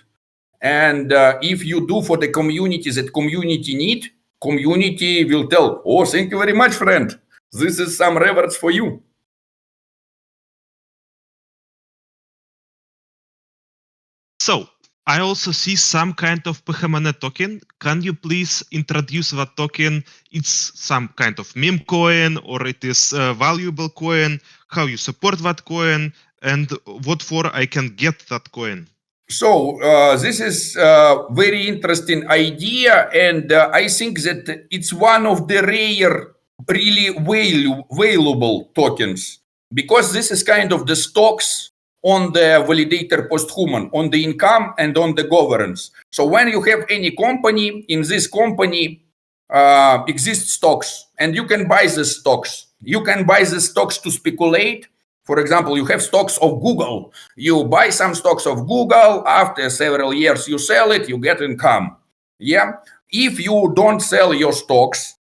and if you do for the community that community need, community will tell, oh, thank you very much, friend. This is some rewards for you. So I also see some kind of PHMN token. Can you please introduce that token? It's some kind of meme coin, or it is a valuable coin, how you support that coin, and what for I can get that coin. So this is a very interesting idea, and I think that it's one of the rare, really valuable tokens, because this is kind of the stocks on the validator Posthuman, on the income and on the governance. So when you have any company, in this company exist stocks, and you can buy the stocks. You can buy the stocks to speculate. For example, you have stocks of Google. You buy some stocks of Google. After several years, you sell it, you get income. Yeah. If you don't sell your stocks,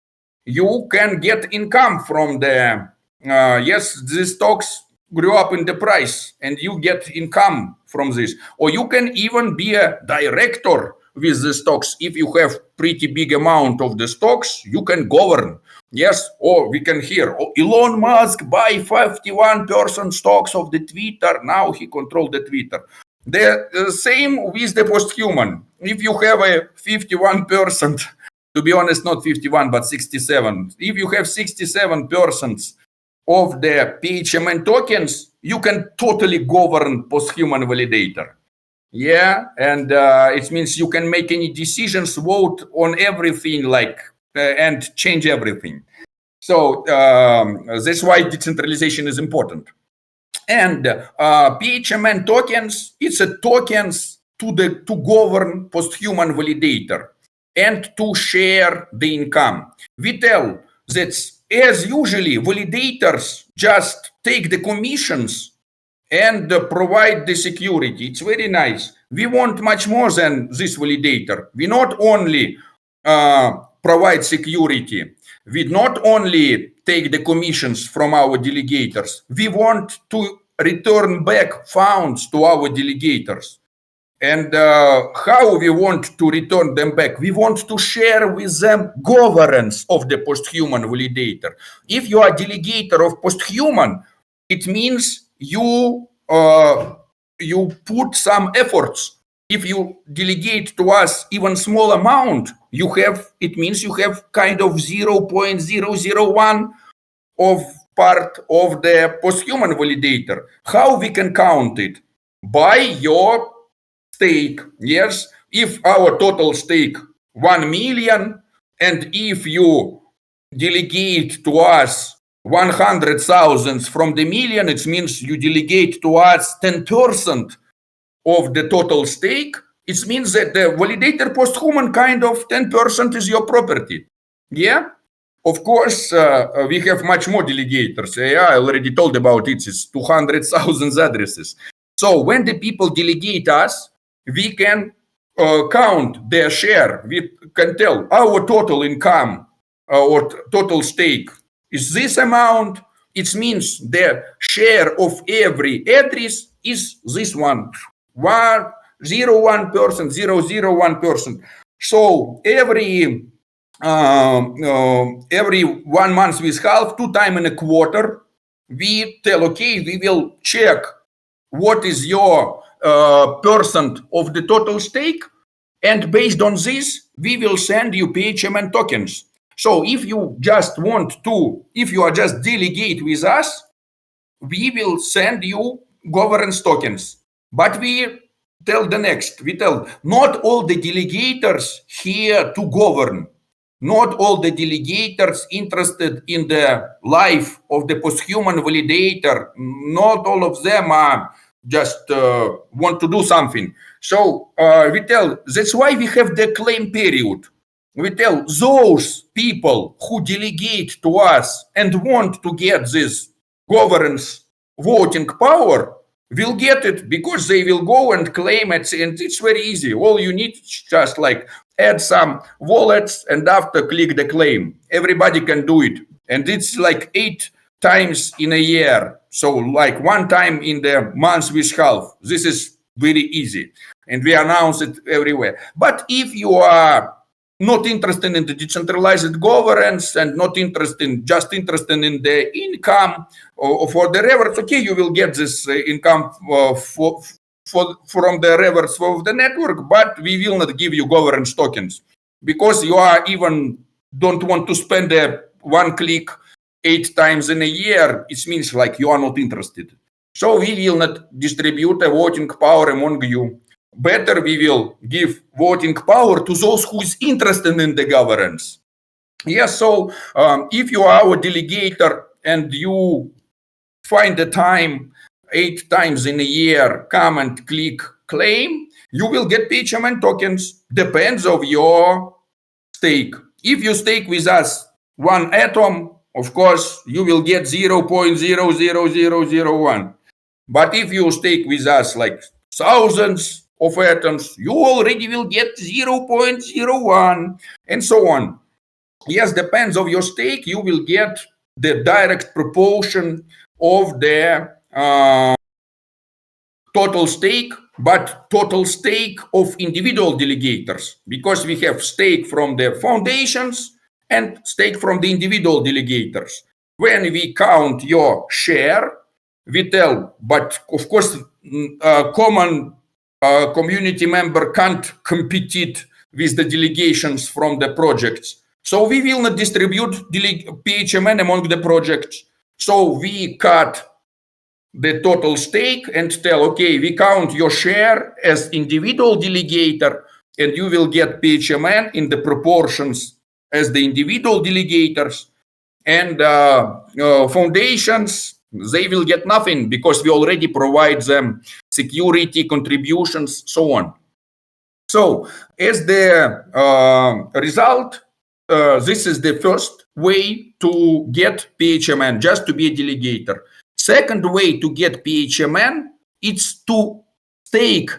you can get income from the, yes, these stocks grew up in the price and you get income from this. Or you can even be a director with the stocks. If you have pretty big amount of the stocks, you can govern. Yes, or we can hear, oh, Elon Musk buy 51% stocks of the Twitter. Now he controls the Twitter. The same with the Posthuman. If you have a 51%, to be honest, not 51, but 67. If you have 67% of the PHMN tokens, you can totally govern Posthuman Validator. Yeah, and it means you can make any decisions, vote on everything, like and change everything. So that's why decentralization is important. And PHMN tokens, it's a tokens to govern Posthuman Validator and to share the income. We tell that as usually validators just take the commissions and provide the security. It's very nice. We want much more than this validator. We not only provide security, we not only take the commissions from our delegators, we want to return back funds to our delegators. And how we want to return them back? We want to share with them governance of the Posthuman Validator. If you are delegator of Posthuman, it means you put some efforts. If you delegate to us even small amount, it means you have kind of 0.001 of part of the Posthuman Validator. How we can count it? By your stake. Yes, if our total stake 1 million, and if you delegate to us 100,000 from the million, it means you delegate to us 10% of the total stake. It means that the validator Posthuman kind of 10% is your property. Yeah. Of course, we have much more delegators. I already told about it. It's 200,000 addresses. So when the people delegate us, we can count their share. We can tell our total income or total stake is this amount. It means the share of every address is this one. 101%, 001%. So every 1 month with half, 2 times in a quarter, we tell, okay, we will check what is your percent of the total stake, and based on this, we will send you PHMN tokens. So if you just if you are just delegate with us, we will send you governance tokens. But we tell not all the delegators here to govern. Not all the delegators interested in the life of the posthuman validator. Not all of them are just want to do something. So we tell, that's why we have the claim period. We tell those people who delegate to us and want to get this governance voting power will get it, because they will go and claim it, and it's very easy. All you need is just like add some wallets and after click the claim. Everybody can do it, and it's like 8 times in a year, so like 1 time in the month with half. This is very easy, and we announce it everywhere. But if you are not interested in the decentralized governance and not just interested in the income or for the rewards, okay, you will get this income from the rewards of the network, but we will not give you governance tokens, because you are even don't want to spend a 1 click 8 times in a year. It means like you are not interested. So we will not distribute a voting power among you. Better, we will give voting power to those who is interested in the governance. Yes, so if you are our delegator and you find the time 8 times in a year, come and click claim, you will get PHMN tokens. Depends of your stake. If you stake with us 1 atom, of course, you will get 0.00001. But if you stake with us like thousands of atoms, you already will get 0.01 and so on. Yes, depends of your stake, you will get the direct proportion of the total stake, but total stake of individual delegators, because we have stake from the foundations and stake from the individual delegators. When we count your share, we tell, but of course, common community member can't compete with the delegations from the projects. So we will not distribute PHMN among the projects. So we cut the total stake and tell, okay, we count your share as individual delegator, and you will get PHMN in the proportions as the individual delegators. And foundations, they will get nothing, because we already provide them security, contributions, so on. So as the result, this is the first way to get PHMN, just to be a delegator. Second way to get PHMN, it's to stake,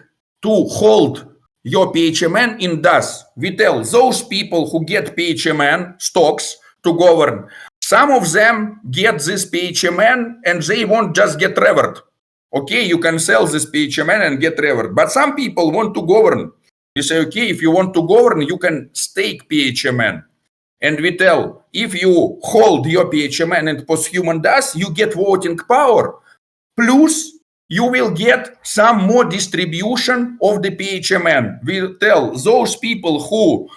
to hold your PHMN in DAS. We tell those people who get PHMN stocks to govern, some of them get this PHMN and they won't just get reward. Okay, you can sell this PHMN and get reward. But some people want to govern. You say, okay, if you want to govern, you can stake PHMN. And we tell, if you hold your PHMN and Posthuman Dvs, you get voting power. Plus, you will get some more distribution of the PHMN. We tell those people who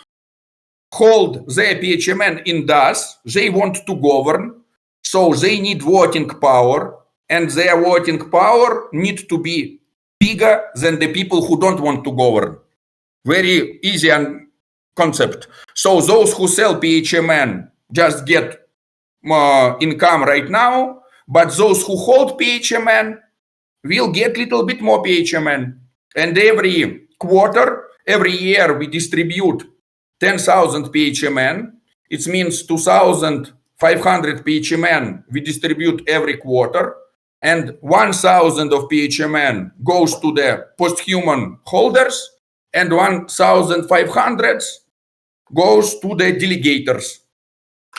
hold their PHMN in DAS, they want to govern, so they need voting power, and their voting power needs to be bigger than the people who don't want to govern. Very easy concept. So those who sell PHMN just get income right now, but those who hold PHMN will get little bit more PHMN. And every quarter, every year, we distribute 10,000 PHMN. It means 2,500 PHMN we distribute every quarter, and 1,000 of PHMN goes to the posthuman holders, and 1,500 goes to the delegators.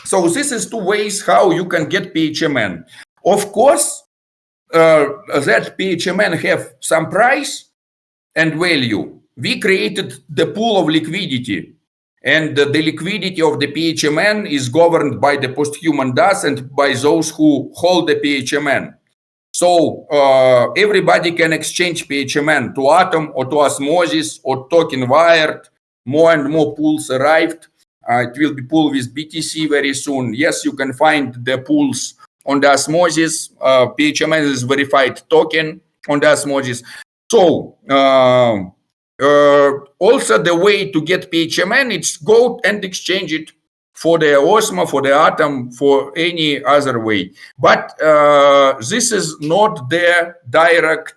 So this is 2 ways how you can get PHMN. Of course, that PHMN have some price and value. We created the pool of liquidity, and the liquidity of the PHMN is governed by the posthuman Dvs and by those who hold the PHMN. So everybody can exchange PHMN to Atom or to Osmosis or Token Wired. more and more pools arrived. It will be pool with BTC very soon. Yes, you can find the pools on the osmosis. PHMN is verified token on the osmosis. So also the way to get PHMN, it's go and exchange it for the Osmo, for the Atom, for any other way. But this is not the direct,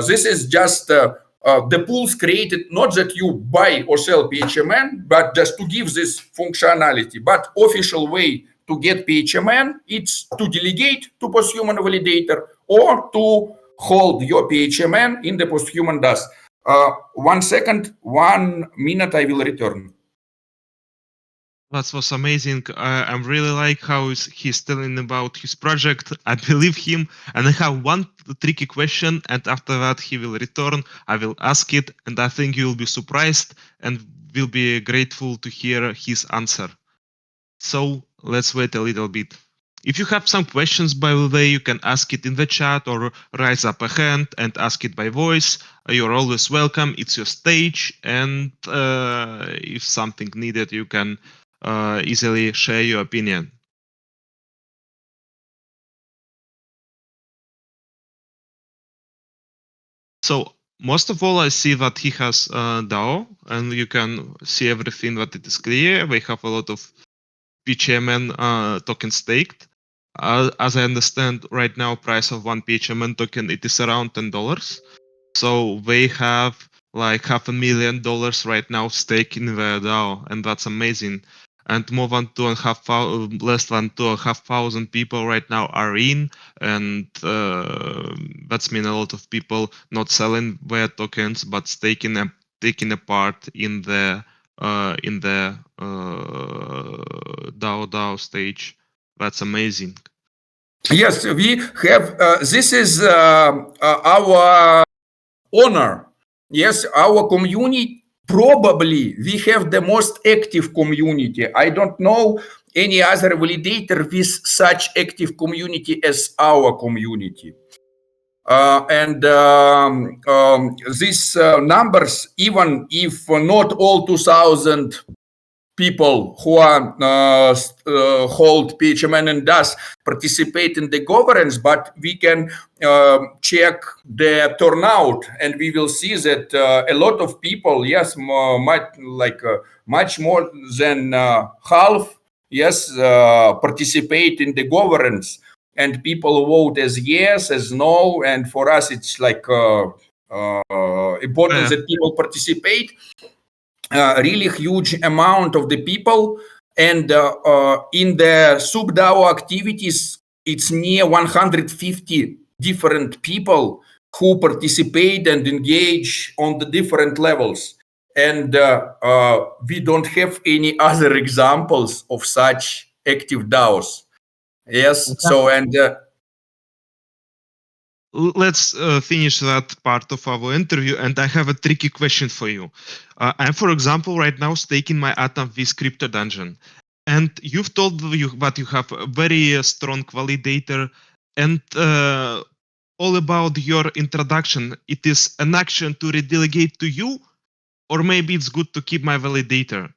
this is just the pools created, not that you buy or sell PHMN, but just to give this functionality. But official way to get PHMN, it's to delegate to Posthuman Validator or to hold your PHMN in the Posthuman Dvs. 1 second, 1 minute, I will return. That was amazing. I really like how he's telling about his project. I believe him. And I have one tricky question, and after that he will return. I will ask it, and I think you will be surprised and will be grateful to hear his answer. So let's wait a little bit. If you have some questions, by the way, you can ask it in the chat or raise up a hand and ask it by voice. You're always welcome. It's your stage. And if something needed, you can easily share your opinion. So most of all, I see that he has DAO, and you can see everything that it is clear. They have a lot of PHMN token staked. As I understand right now, price of one PHMN token, it is around $10. So they have like $500,000 right now staked in their DAO, and that's amazing. And more than less than 2,500 people right now are in, and that's mean a lot of people not selling their tokens but taking a part in the DAO stage. That's amazing. Yes, we have. This is our honor. Yes, our community. Probably we have the most active community. I don't know any other validator with such active community as our community. These numbers, even if not all 2,000 people who are hold PHMN and Dvs participate in the governance, but we can check the turnout, and we will see that a lot of people, yes, much more than half, yes, participate in the governance, and people vote as yes, as no, and for us it's like important that people participate. Really huge amount of the people, and in the SubDao activities, it's near 150 different people who participate and engage on the different levels. And we don't have any other examples of such active DAOs. Yes, so and let's finish that part of our interview, and I have a tricky question for you. I'm, for example, right now staking my Atom with Crypto Dungeon, and you've told that you have a very strong validator, and all about your introduction. It is an action to redelegate to you, or maybe it's good to keep my validator.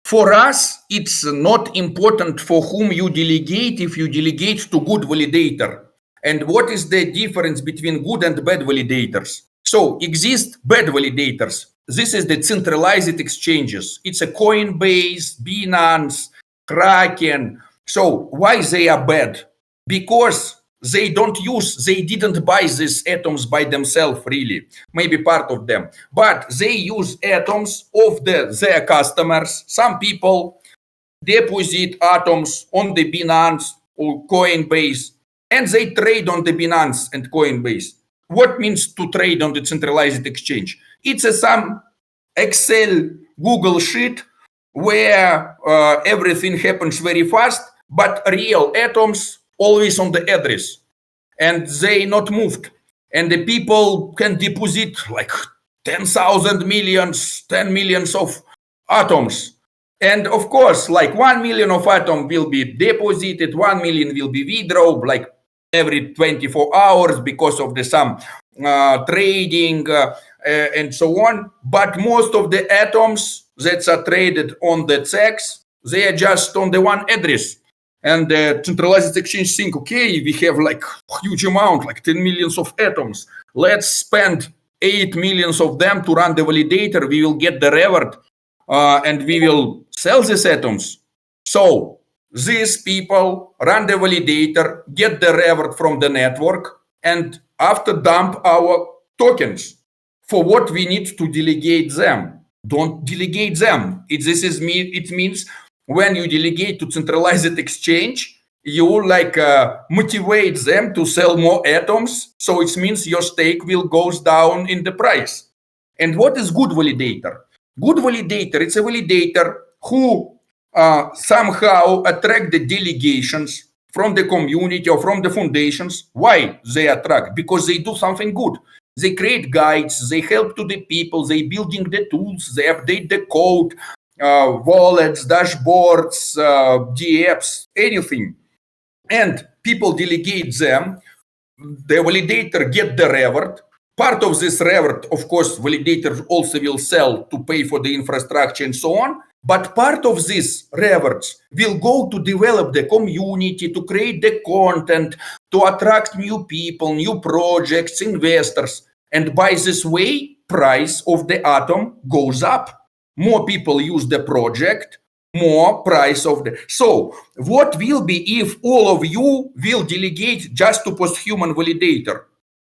For us, it's not important for whom you delegate if you delegate to good validator. And what is the difference between good and bad validators? So exist bad validators. This is the centralized exchanges. It's a Coinbase, Binance, Kraken. So why they are bad? Because they didn't buy these atoms by themselves, really, maybe part of them, but they use atoms of their customers. Some people deposit atoms on the Binance or Coinbase, and they trade on the Binance and Coinbase. What means to trade on the centralized exchange? It's some Excel, Google sheet where everything happens very fast, but real atoms always on the address, and they not moved. And the people can deposit like 10,000 millions, 10 millions of atoms. And of course, like 1 million of atom will be deposited, 1 million will be withdrawn like every 24 hours because of the some trading, and so on. But most of the atoms that are traded on the CEX, they are just on the one address. And the centralized exchange think, okay, we have like huge amount, like 10 millions of atoms. Let's spend 8 millions of them to run the validator. We will get the reward, and we will sell these atoms. So these people run the validator, get the reward from the network, and after dump our tokens. For what we need to delegate them? Don't delegate them. It means when you delegate to centralized exchange, you like motivate them to sell more atoms. So it means your stake will goes down in the price. And what is good validator? Good validator, it's a validator who somehow attract the delegations from the community or from the foundations. Why they attract? Because they do something good. They create guides, they help to the people, they building the tools, they update the code, wallets, dashboards, DApps, anything. And people delegate them. The validator get the reward. Part of this reward, of course, validator also will sell to pay for the infrastructure and so on. But part of these rewards will go to develop the community, to create the content, to attract new people, new projects, investors. And by this way, price of the atom goes up. More people use the project, more price of the... So what will be if all of you will delegate just to posthuman validator?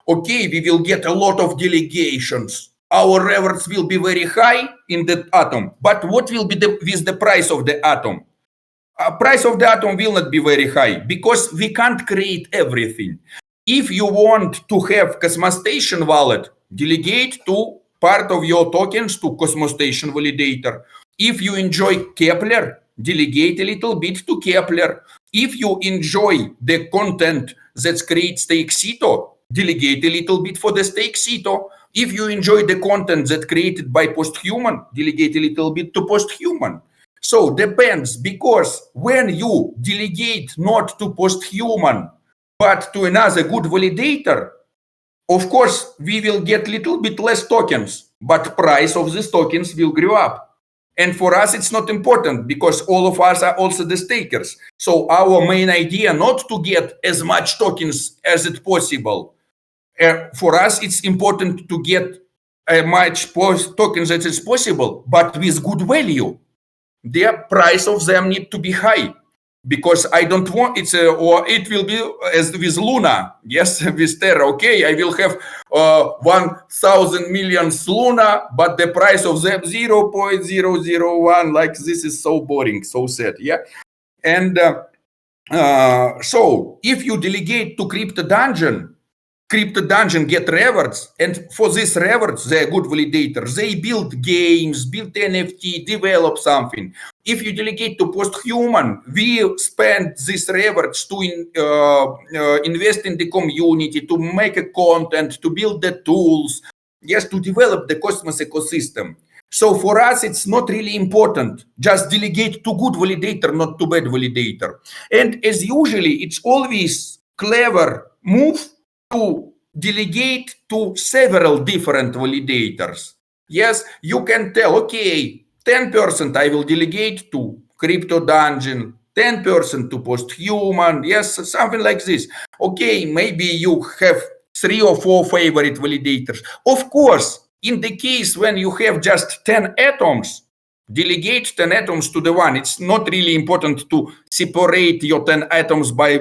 Okay, we will get a lot of delegations. Our rewards will be very high in the atom. But what will be with the price of the atom? Price of the atom will not be very high because we can't create everything. If you want to have Cosmos Station wallet, delegate to part of your tokens to Cosmos Station validator. If you enjoy Kepler, delegate a little bit to Kepler. If you enjoy the content that creates Stakecito, delegate a little bit for the Stakecito. If you enjoy the content that created by Posthuman, delegate a little bit to Posthuman. So depends, because when you delegate not to Posthuman, but to another good validator, of course, we will get little bit less tokens, but price of these tokens will grow up. And for us, it's not important because all of us are also the stakers. So our main idea not to get as much tokens as it possible. For us, it's important to get as much tokens as is possible, but with good value. The price of them need to be high. Because I don't want or it will be as with Luna, yes, with Terra. Okay, I will have 1,000 million Luna, but the price of them 0.001. Like this is so boring, so sad, yeah. And so if you delegate to Crypto Dungeon get rewards, and for these rewards, they are good validators. They build games, build NFT, develop something. If you delegate to Posthuman, we spend these rewards to invest in the community, to make a content, to build the tools, yes, to develop the Cosmos ecosystem. So for us, it's not really important. Just delegate to good validator, not to bad validator. And as usually, it's always clever move to delegate to several different validators. Yes, you can tell, okay, 10% I will delegate to Crypto Dungeon, 10% to Posthuman, yes, something like this. Okay, maybe you have 3 or 4 favorite validators. Of course, in the case when you have just 10 atoms, delegate 10 atoms to the one. It's not really important to separate your 10 atoms by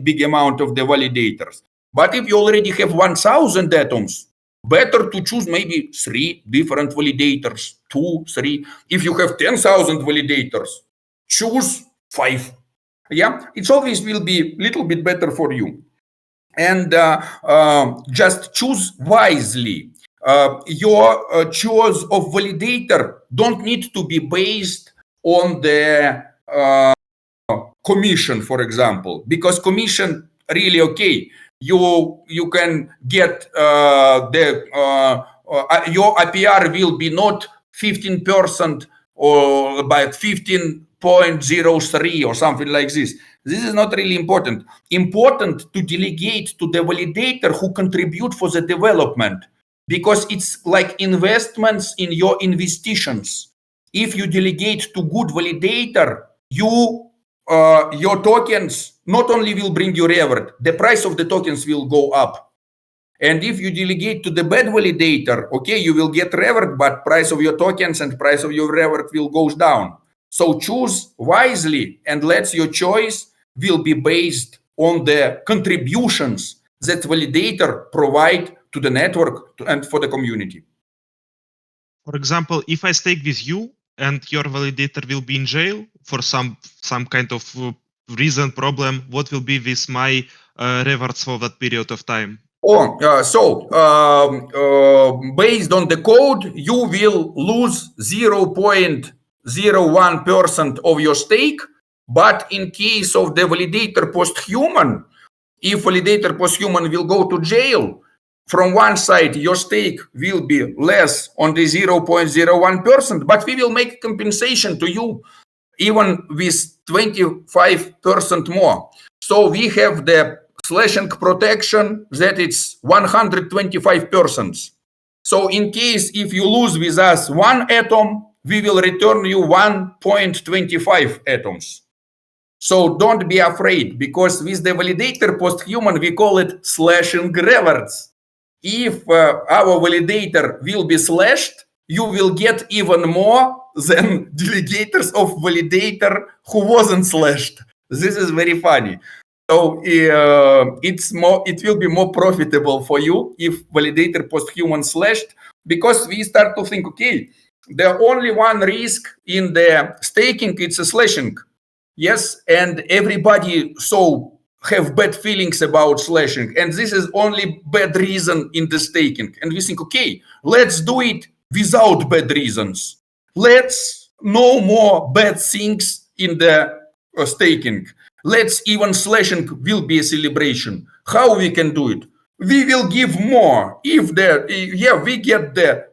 big amount of the validators. But if you already have 1,000 atoms, better to choose maybe 3 different validators, 2, 3. If you have 10,000 validators, choose 5. Yeah, it always will be a little bit better for you. And just choose wisely. Your choice of validator don't need to be based on the commission, for example, because commission really okay. You can get your APR will be not 15% or by 15.03 or something like this. This is not really important. Important to delegate to the validator who contribute for the development, because it's like investments in your investitions. If you delegate to good validator, your tokens not only will bring you reward, the price of the tokens will go up. And if you delegate to the bad validator, okay, you will get reward, but price of your tokens and price of your reward will goes down. So choose wisely, and let your choice will be based on the contributions that validator provide to the network and for the community. For example, if I stake with you and your validator will be in jail for some kind of reason, problem, what will be with my rewards for that period of time? Based on the code, you will lose 0.01% of your stake. But in case of the validator Posthuman, if validator Posthuman will go to jail, from one side, your stake will be less on the 0.01%, but we will make compensation to you even with 25% more. So we have the slashing protection that it's 125%. So in case if you lose with us 1 atom, we will return you 1.25 atoms. So don't be afraid, because with the validator Posthuman, we call it slashing rewards. If our validator will be slashed, you will get even more than delegators of validator who wasn't slashed. This is very funny. So it will be more profitable for you if validator Posthuman slashed, because we start to think, okay, the only one risk in the staking, it's a slashing. Yes, and everybody have bad feelings about slashing, and this is only bad reason in the staking. And we think, okay, let's do it without bad reasons. Let's no more bad things in the staking. Let's even slashing will be a celebration. How we can do it? We will give more if we get the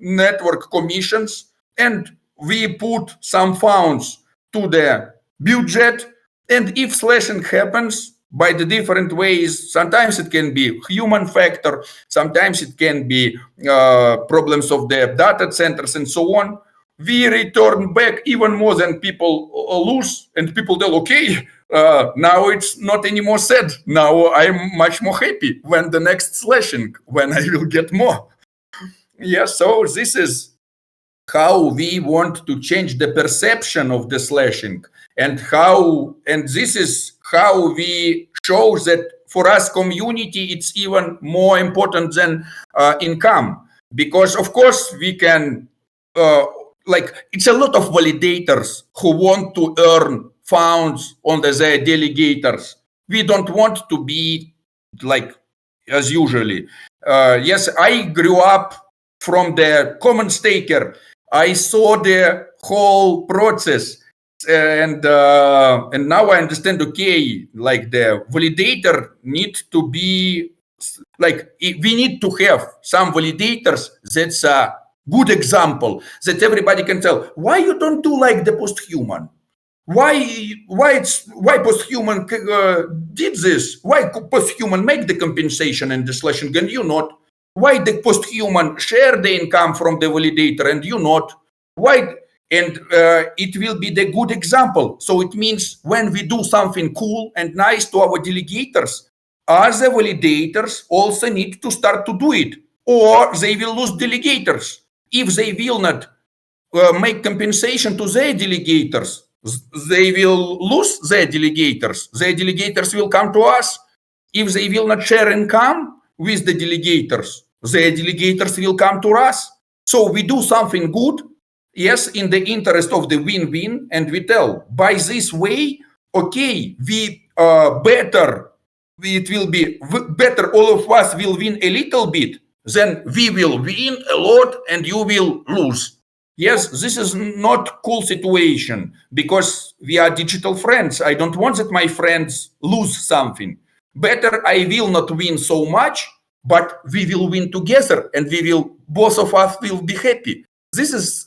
network commissions, and we put some funds to the budget. And if slashing happens by the different ways, sometimes it can be human factor, sometimes it can be problems of the data centers and so on, we return back even more than people lose, and people tell, okay, now it's not anymore sad. Now I'm much more happy when the next slashing, when I will get more. Yeah, so this is how we want to change the perception of the slashing, and this is how we show that for us community it's even more important than income, because of course we can it's a lot of validators who want to earn funds on their delegators. We don't want to be like as usually. Yes, I grew up from the common staker. I saw the whole process, and now I understand, okay, like the validator need to be we need to have some validators that's a good example that everybody can tell. Why you don't do like the Posthuman? Why Posthuman did this? Why Posthuman make the compensation and the slashing and you not? Why the Posthuman share the income from the validator and you not? Why? And it will be the good example. So it means when we do something cool and nice to our delegators, other validators also need to start to do it, or they will lose delegators. If they will not make compensation to their delegators, they will lose their delegators. Their delegators will come to us. If they will not share income with the delegators, their delegators will come to us. So we do something good, yes, in the interest of the win-win, and we tell, by this way, okay, we better, it will be better, all of us will win a little bit, then we will win a lot and you will lose. Yes, this is not cool situation, because we are digital friends. I don't want that my friends lose something. Better I will not win so much, but we will win together, and both of us will be happy. This is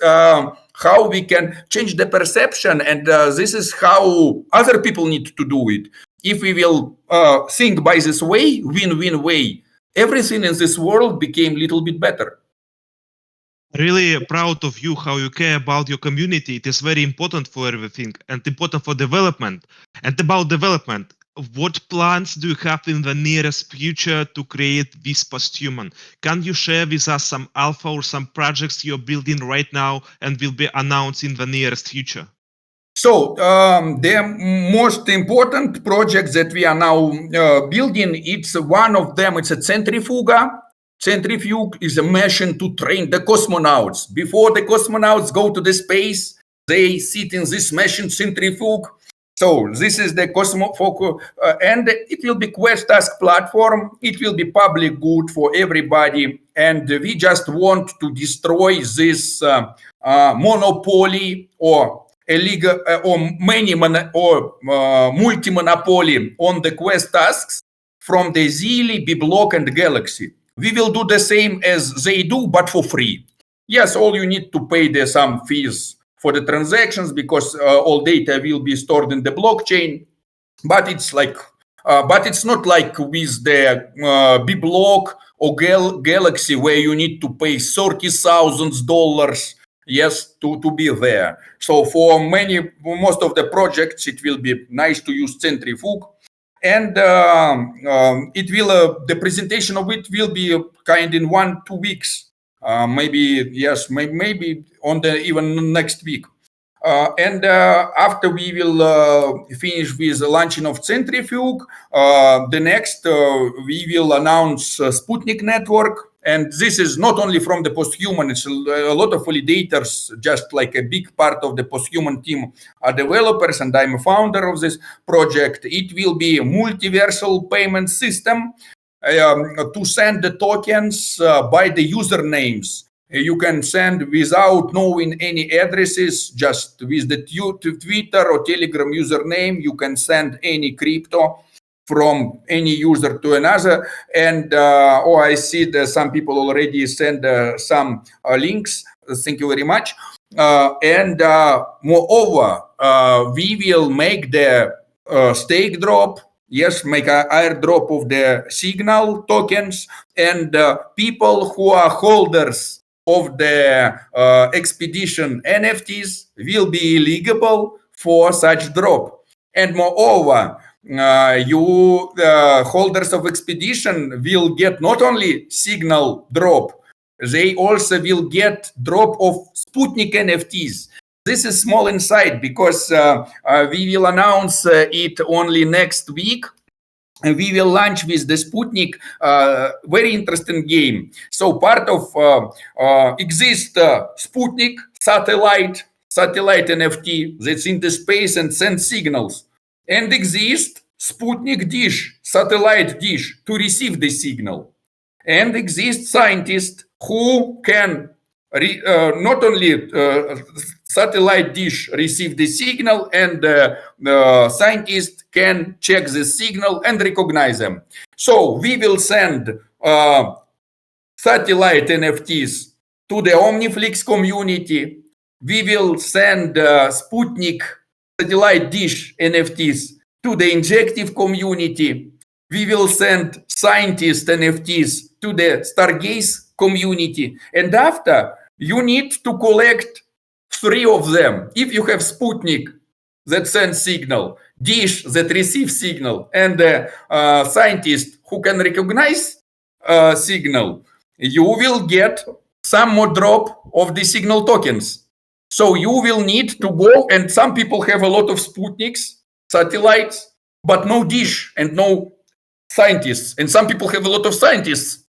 how we can change the perception. And this is how other people need to do it. If we will think by this way, win-win way, everything in this world became a little bit better. Really proud of you how you care about your community. It is very important for everything and important for development. And about development, what plans do you have in the nearest future to create this Posthuman? Can you share with us some alpha or some projects you're building right now and will be announced in the nearest future? So the most important project that we are now building, it's one of them, it's a centrifuga. Centrifuge is a machine to train the cosmonauts. Before the cosmonauts go to the space, they sit in this machine centrifuge. So this is the Cosmofoco, and it will be Quest Task platform. It will be public good for everybody, and we just want to destroy this monopoly or illegal or multi-monopoly on the Quest tasks from the Zili, Biblock, and Galaxy. We will do the same as they do, but for free. Yes, all you need to pay some fees for the transactions because all data will be stored in the blockchain. But it's like, but it's not like with the Biblock or Galaxy where you need to pay $30,000. Yes, to be there. So for most of the projects, it will be nice to use centrifuge. And it will the presentation of it will be kind in 1-2 weeks, maybe yes, maybe on the even next week. And after we will finish with the launching of centrifuge, the next we will announce Sputnik network. And this is not only from the Posthuman, it's a lot of validators, just like a big part of the Posthuman team are developers, and I'm a founder of this project. It will be a multiversal payment system to send the tokens by the usernames. You can send without knowing any addresses, just with the Twitter or Telegram username, you can send any crypto from any user to another. And I see that some people already send some links. Thank you very much. And moreover, we will make the stake drop. Yes, make an airdrop of the signal tokens, and people who are holders of the expedition NFTs will be eligible for such drop. And moreover, you holders of expedition will get not only signal drop, they also will get drop of Sputnik NFTs. This is small insight because we will announce it only next week. And we will launch with the Sputnik, very interesting game. So part of exists Sputnik satellite NFT that's in the space and sends signals. And exist Sputnik dish, satellite dish, to receive the signal. And exist scientists who can not only satellite dish receive the signal, and the scientists can check the signal and recognize them. So we will send satellite NFTs to the Omniflix community. We will send Sputnik satellite dish NFTs to the Injective community. We will send scientist NFTs to the Stargaze community. And after, you need to collect 3 of them. If you have Sputnik that sends signal, dish that receives signal, and scientist who can recognize signal, you will get some more drop of the signal tokens. So you will need to go, and some people have a lot of Sputniks, satellites, but no dish and no scientists. And some people have a lot of scientists,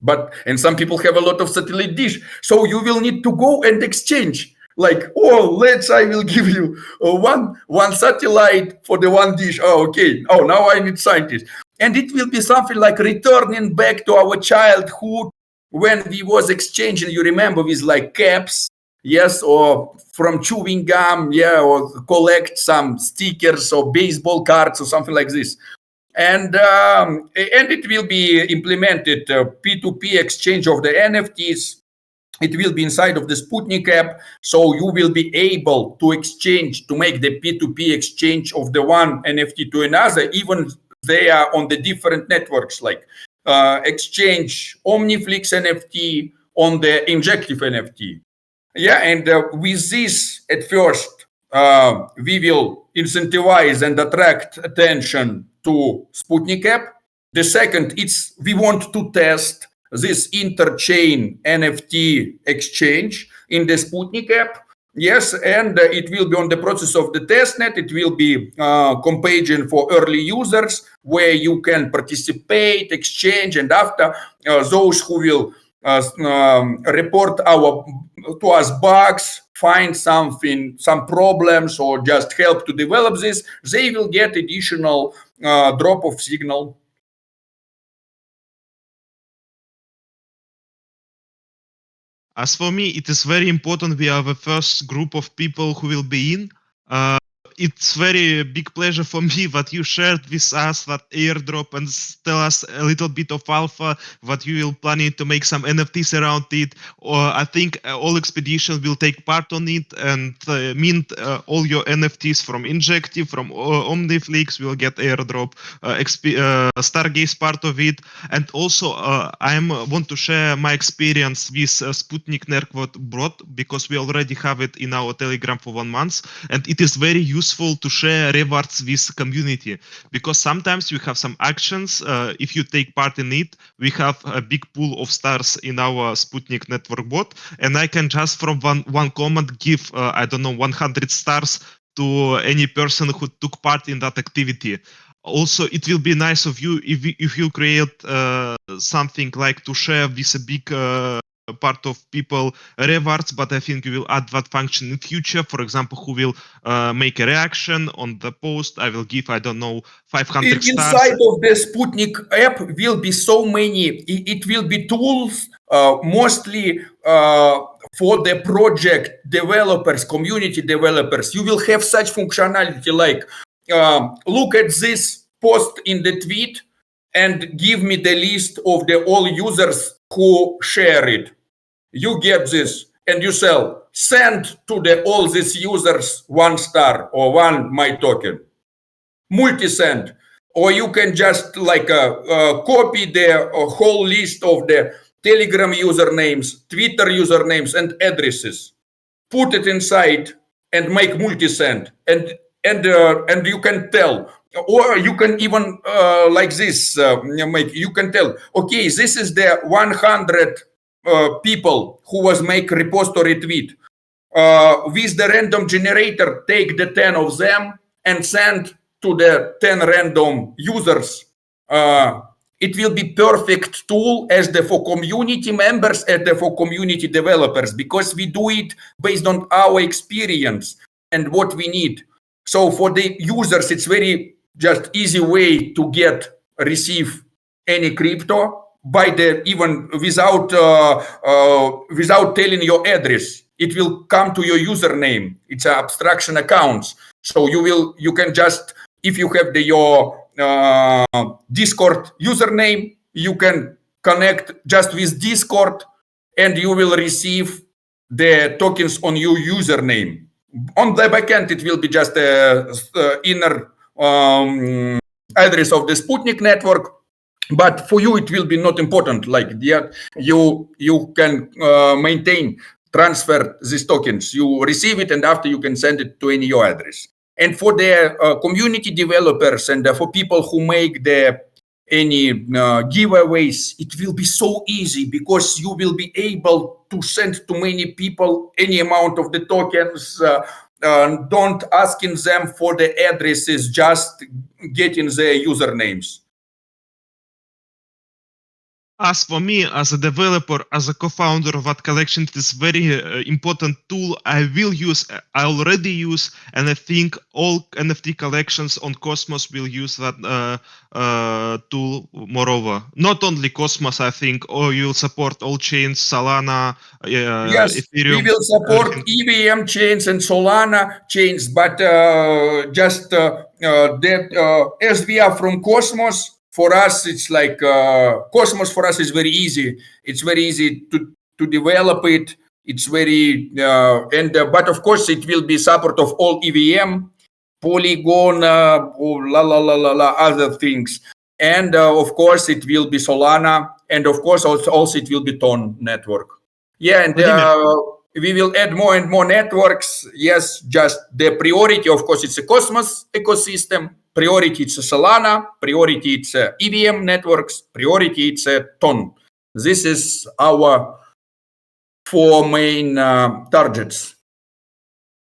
and some people have a lot of satellite dish. So you will need to go and exchange. Like, I will give you one satellite for the one dish. Oh, okay. Oh, now I need scientists. And it will be something like returning back to our childhood when we was exchanging, you remember, with like caps, yes, or from chewing gum, yeah, or collect some stickers or baseball cards or something like this. And it will be implemented P2P exchange of the NFTs. It will be inside of the Sputnik app, so you will be able to exchange, to make the P2P exchange of the one NFT to another, even they are on the different networks, like exchange Omniflix NFT on the Injective NFT. Yeah, and with this, at first, we will incentivize and attract attention to Sputnik app. The second, we want to test this interchain NFT exchange in the Sputnik app. Yes, and it will be on the process of the testnet. It will be compaging for early users where you can participate, exchange, and after those who will report to us bugs, find something, some problems, or just help to develop this, they will get additional drop of signal. As for me, it is very important we are the first group of people who will be in. It's very big pleasure for me that you shared with us that airdrop and tell us a little bit of alpha, that you will planning to make some NFTs around it. Or I think all expedition will take part on it and mint all your NFTs from Injective, from Omniflix will get airdrop. Stargaze part of it, and also I want to share my experience with Sputnik network bot, because we already have it in our Telegram for 1 month, and it is very useful to share rewards with community, because sometimes you have some actions. If you take part in it, we have a big pool of stars in our Sputnik network bot, and I can just from one comment give I don't know 100 stars to any person who took part in that activity. Also, it will be nice of you if you create something like to share with a big part of people rewards, but I think you will add that function in future. For example, who will make a reaction on the post, I will give, I don't know, 500 stars. Inside of the Sputnik app will be so many, it will be tools mostly for the project developers, community developers. You will have such functionality like, look at this post in the tweet and give me the list of the all users who share it. You get this and you send to all these users 1 star or 1 my token. Multi-send. Or you can just like copy the whole list of the Telegram usernames, Twitter usernames, and addresses. Put it inside and make multi-send. And you can tell, or you can even like this, you can tell, okay, this is the 100 people who was make repost or retweet. With the random generator, take the 10 of them and send to the 10 random users. It will be perfect tool as for community members and for community developers, because we do it based on our experience and what we need. So for the users, it's very just easy way to receive any crypto by even without telling your address. It will come to your username. It's an abstraction accounts. So you can just, if you have your Discord username, you can connect just with Discord and you will receive the tokens on your username. On the backend, it will be just the inner address of the Sputnik network. But for you, it will be not important. Like you can transfer these tokens. You receive it, and after you can send it to any your address. And for the community developers and for people who make any giveaways, it will be so easy, because you will be able to send to many people any amount of the tokens. Don't asking them for the addresses, just getting the usernames. As for me, as a developer, as a co-founder of that collection, it is very important tool I already use, and I think all NFT collections on Cosmos will use that tool moreover. Not only Cosmos, I think, or you'll support all chains, Solana, yes, Ethereum. We will support EVM chains and Solana chains, but as we are from Cosmos, for us, it's like Cosmos for us is very easy. It's very easy to develop it. It's very but of course it will be support of all EVM, Polygon, other things, and of course it will be Solana, and of course also it will be Ton network. Yeah, and we will add more and more networks. Yes, just the priority, of course, it's a Cosmos ecosystem. Priority it's a Solana. Priority it's EVM networks. Priority it's a Ton. This is our 4 main targets.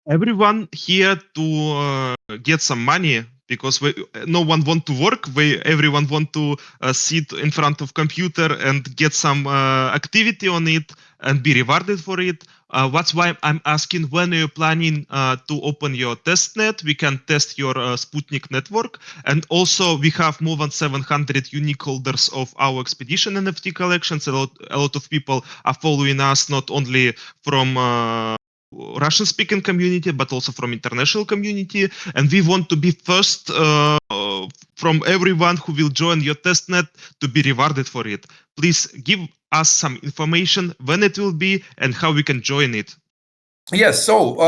Everyone here to get some money, because no one want to work. Everyone want to sit in front of computer and get some activity on it and be rewarded for it. That's why I'm asking, when are you planning to open your testnet? We can test your Sputnik network. And also we have more than 700 unique holders of our expedition NFT collections. A lot of people are following us, not only from Russian-speaking community, but also from international community. And we want to be first from everyone who will join your testnet to be rewarded for it. Please give us some information when it will be and how we can join it. Yes, so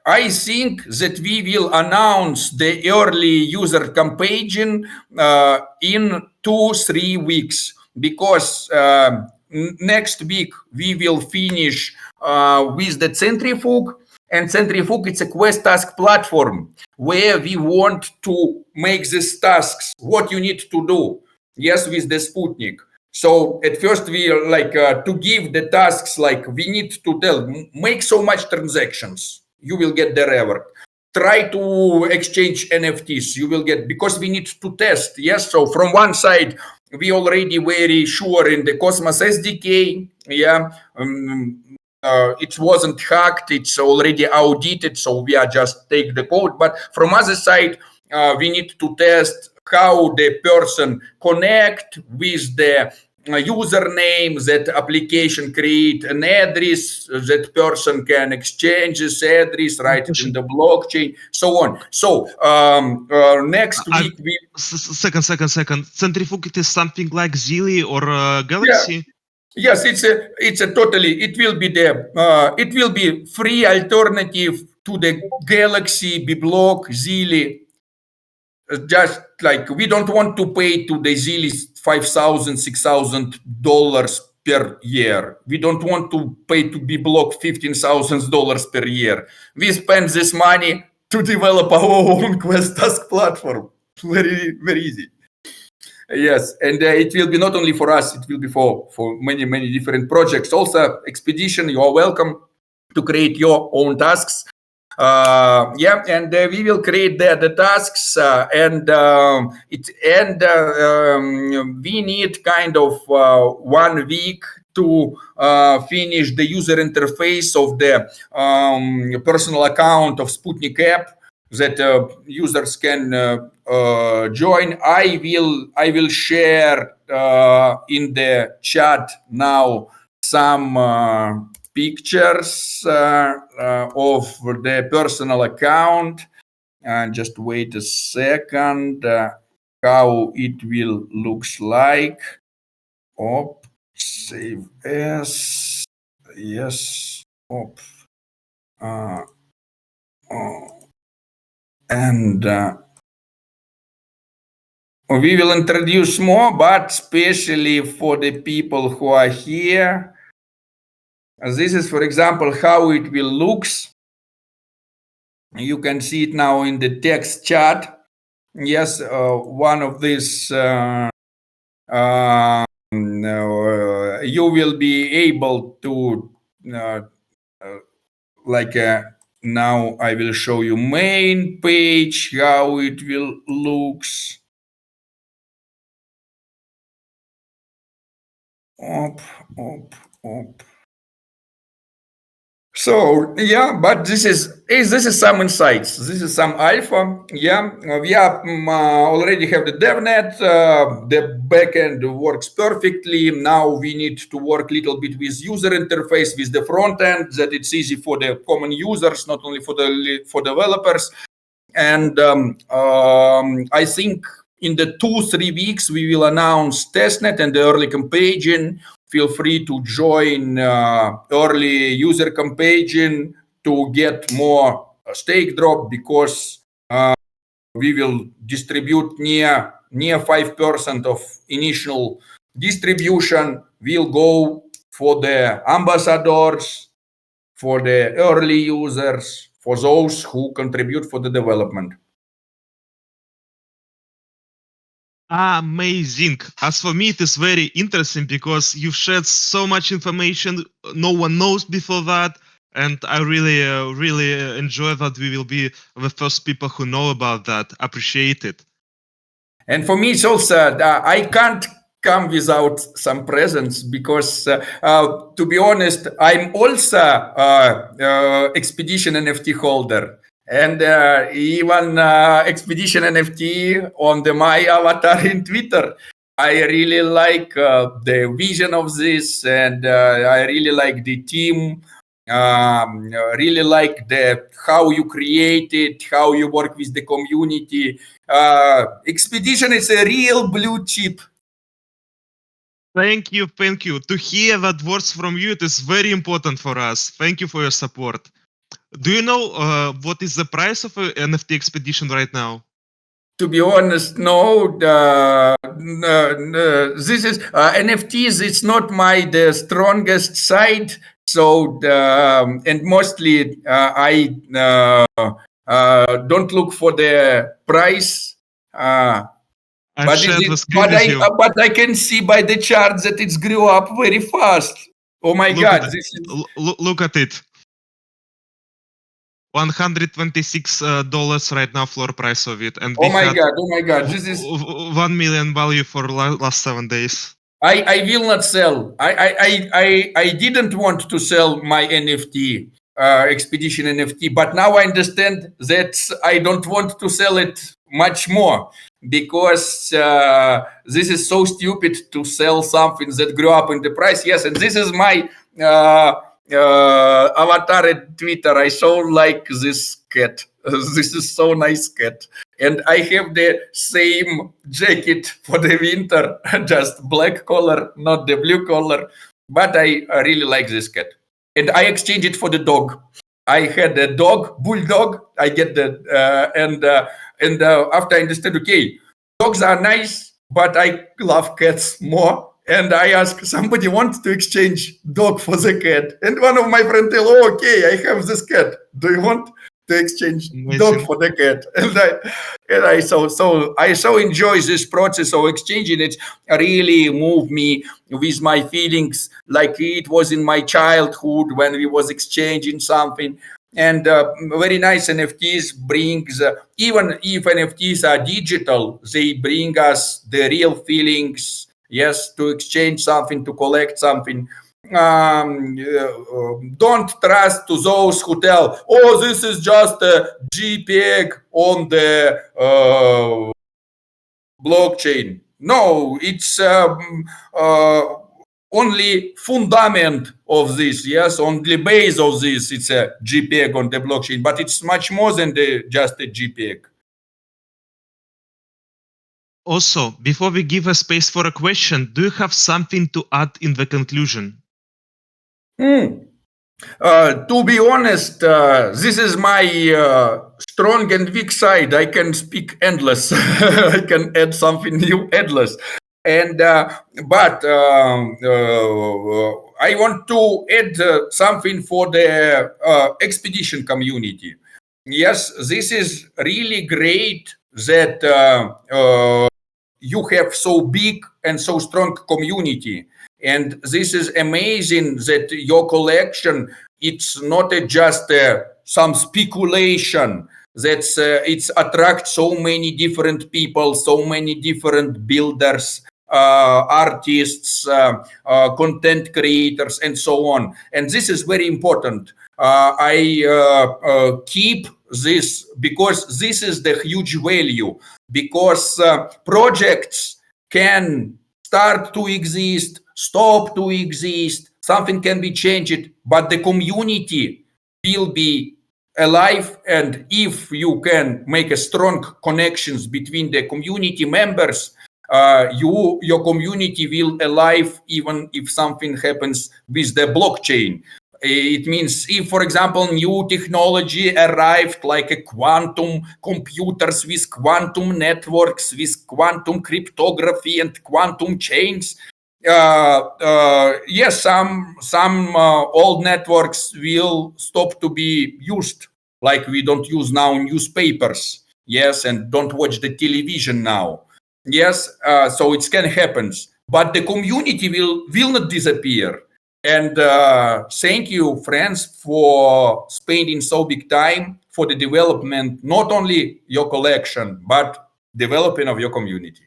I think that we will announce the early user campaign in 2-3 weeks, because next week we will finish with the Centrifuge, and Centrifuge it's a quest task platform where we want to make these tasks what you need to do. Yes, with the Sputnik. So at first we like to give the tasks, like we need to tell, make so much transactions, you will get the reward. Try to exchange NFTs, you will get, because we need to test. Yes, so from one side we already very sure in the Cosmos SDK. Yeah, it wasn't hacked, it's already audited, so we are just take the code. But from other side, we need to test how the person connect with the username, that application create an address, that person can exchange this address, write it in the blockchain, so on. So next week we... Second. Centrifuge is something like Zilli or Galaxy? Yeah. Yes, it's a totally, it will be free alternative to the Galaxy, Biblock, Zilli. Just like we don't want to pay to the Zilli $5,000, $6,000 per year. We don't want to pay to Biblock $15,000 per year. We spend this money to develop our own quest task platform. Very, very easy. Yes, and it will be not only for us, it will be for many different projects. Also, Expedition, you are welcome to create your own tasks. Yeah, and we will create the tasks, we need kind of 1 week to finish the user interface of the personal account of Sputnik app, that users can join. I will share in the chat now some pictures of the personal account, and just wait a second, how it will looks like. Op, save as, yes, op, and we will introduce more, but especially for the people who are here. This is, for example, how it will looks. You can see it now in the text chat. Yes, one of these, you will be able to, now I will show you main page, how it will looks. Op. So yeah, but this is some insights. This is some alpha. Yeah, we are already have the DevNet. The backend works perfectly. Now we need to work a little bit with user interface, with the front end, that it's easy for the common users, not only for developers. And I think in the 2-3 weeks we will announce testnet and the early campaign. feel free to join early user campaign to get more stake drop, because we will distribute near 5% of initial distribution will go for the ambassadors, for the early users, for those who contribute for the development. Amazing. As for me, it is very interesting because you've shared so much information no one knows before that. And I really enjoy that we will be the first people who know about that. Appreciate it. And for me, it's also, I can't come without some presents, because to be honest, I'm also Expedition NFT holder. And even Expedition NFT on my avatar in Twitter. I really like the vision of this, and I really like the team. Really like how you create it, how you work with the community. Expedition is a real blue chip. Thank you. To hear that words from you, it is very important for us. Thank you for your support. Do you know what is the price of an NFT Expedition right now? To be honest, no. This is NFTs. It's not the strongest side. So and mostly I don't look for the price. But I can see by the chart that it grew up very fast. Oh my God! Look at it. $126 right now floor price of it, and oh my God! This is 1 million value for last 7 days. I will not sell. I didn't want to sell my NFT, Expedition NFT, but now I understand that I don't want to sell it much more, because this is so stupid to sell something that grew up in the price. Yes, and this is my avatar at Twitter. I so like this cat. This is so nice cat. And I have the same jacket for the winter, just black color, not the blue color. But I really like this cat. And I exchange it for the dog. I had a dog, bulldog. I get that. And after I understood, okay, dogs are nice, but I love cats more. And I asked, somebody wants to exchange dog for the cat. And one of my friends tell, oh, okay, I have this cat. Do you want to exchange dog for the cat? And I so enjoy this process of exchanging. It really moved me with my feelings, like it was in my childhood when we was exchanging something. And very nice NFTs brings, even if NFTs are digital, they bring us the real feelings. Yes, to exchange something, to collect something. Don't trust to those who tell, oh, this is just a JPEG on the blockchain. No, it's only fundament of this. Yes, on the base of this, it's a JPEG on the blockchain, but it's much more than just a JPEG. Also, before we give a space for a question, do you have something to add in the conclusion? To be honest, this is my strong and weak side. I can speak endless. I can add something new, endless. And but I want to add something for the expedition community. Yes, this is really great that you have so big and so strong community. And this is amazing that your collection, it's not just some speculation, that it attracts so many different people, so many different builders, artists, content creators, and so on. And this is very important. I keep this because this is the huge value, because projects can start to exist, stop to exist, something can be changed, but the community will be alive. And if you can make a strong connections between the community members, your community will alive even if something happens with the blockchain. It means if, for example, new technology arrived like a quantum computers with quantum networks, with quantum cryptography and quantum chains, yes, some old networks will stop to be used, like we don't use now newspapers, yes, and don't watch the television now. Yes, so it can happen, but the community will not disappear. And thank you, friends, for spending so big time for the development, not only your collection, but developing of your community.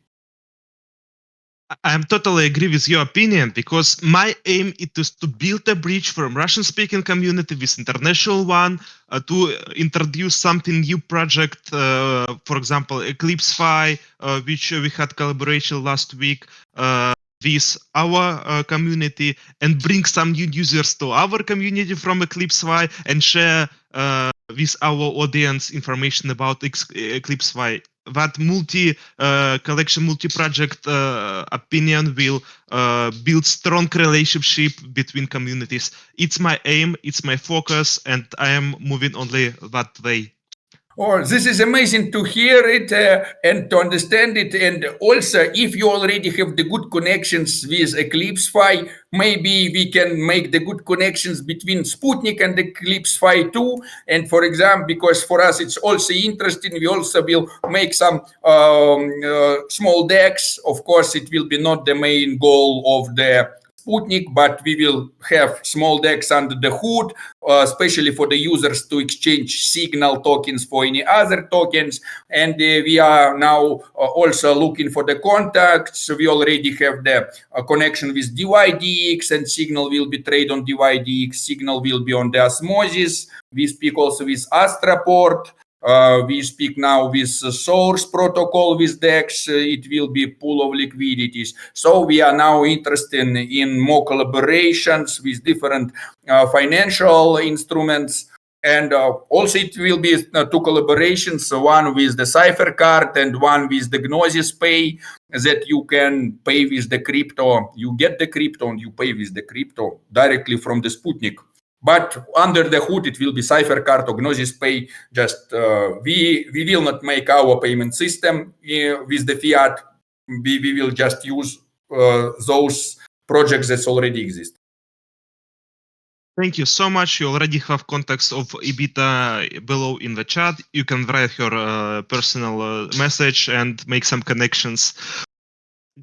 I'm totally agree with your opinion, because my aim is to build a bridge from Russian-speaking community with international one, to introduce something new project, for example, Eclipse-Fi, which we had collaboration last week with our community, and bring some new users to our community from Eclipse-Fi and share with our audience information about Eclipse-Fi. That collection, multi-project opinion will build strong relationship between communities. It's my aim, it's my focus, and I am moving only that way. Oh, this is amazing to hear it and to understand it. And also, if you already have the good connections with Eclipse-Fi, maybe we can make the good connections between Sputnik and Eclipse-Fi too. And for example, because for us it's also interesting, we also will make some small decks. Of course, it will be not the main goal of the Sputnik, but we will have small decks under the hood, especially for the users to exchange signal tokens for any other tokens. And we are now also looking for the contacts. We already have the connection with DYDX, and signal will be traded on DYDX. Signal will be on the Osmosis. We speak also with Astraport. We speak now with source protocol with DEX. It will be pool of liquidities. So we are now interested in more collaborations with different financial instruments. And also it will be two collaborations, one with the Cipher card and one with the Gnosis Pay, that you can pay with the crypto. You get the crypto and you pay with the crypto directly from the Sputnik. But under the hood, it will be Cipher card or Gnosis Pay. Just we will not make our payment system with the fiat. We will just use those projects that already exist. Thank you so much. You already have contacts of Ibita below in the chat. You can write her personal message and make some connections.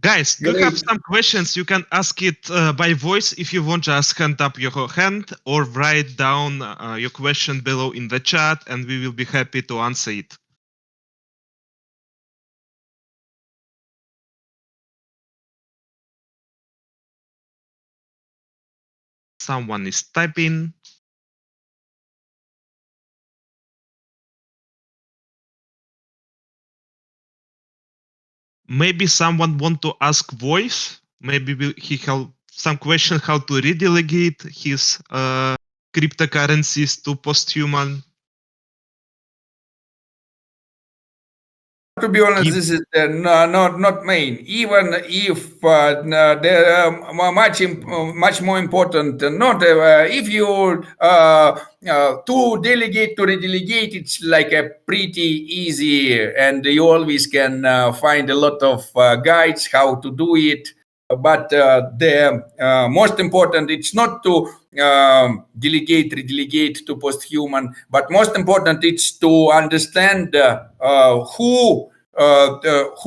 Guys, do you have some questions? You can ask it by voice if you want. Just hand up your hand or write down your question below in the chat, and we will be happy to answer it. Someone is typing. Maybe someone want to ask voice. Maybe he have some question how to redelegate his cryptocurrencies to Posthuman. To be honest, this is not main. Even if there are much more important. Not if you to delegate to redelegate, it's like a pretty easy, and you always can find a lot of guides how to do it. But the most important, it's not to redelegate to Posthuman, but most important, it's to understand who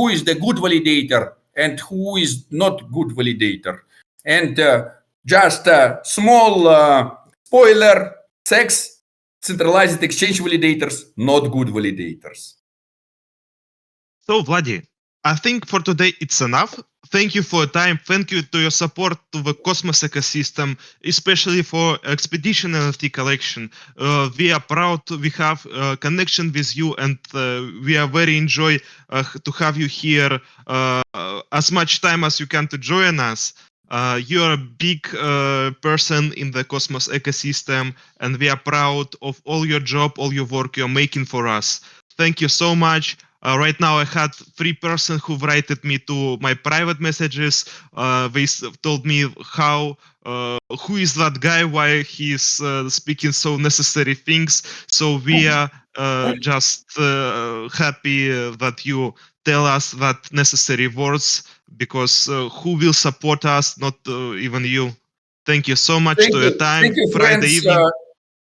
is the good validator and who is not good validator. And just a small spoiler, sex centralized exchange validators, not good validators. So, Vladi, I think for today it's enough. Thank you for your time. Thank you to your support to the Cosmos ecosystem, especially for Expedition NFT collection. We are proud we have a connection with you, and we are very enjoy to have you here as much time as you can to join us. You're a big person in the Cosmos ecosystem, and we are proud of all your job, all your work you're making for us. Thank you so much. Right now, I had 3 persons who wrote me to my private messages. They told me who is that guy, why he's speaking so necessary things. So we are just happy that you tell us that necessary words, because who will support us? Not even you. Thank you so much to your time. Thank you, Friday friends. evening.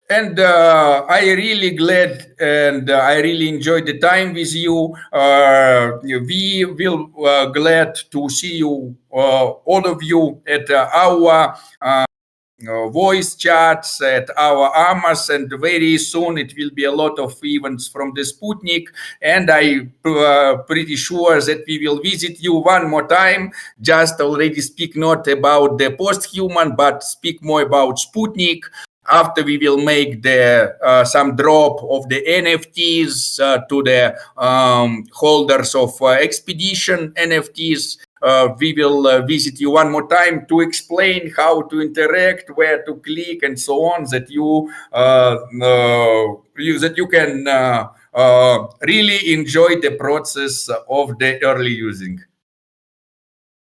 And I really glad and I really enjoyed the time with you. We will glad to see you, all of you, at our voice chats, at our AMAs, and very soon it will be a lot of events from the Sputnik. And I pretty sure that we will visit you one more time. Just already speak not about the Posthuman, but speak more about Sputnik. After we will make the some drop of the NFTs to the holders of expedition NFTs. We will visit you one more time to explain how to interact, where to click, and so on, that you can really enjoy the process of the early using.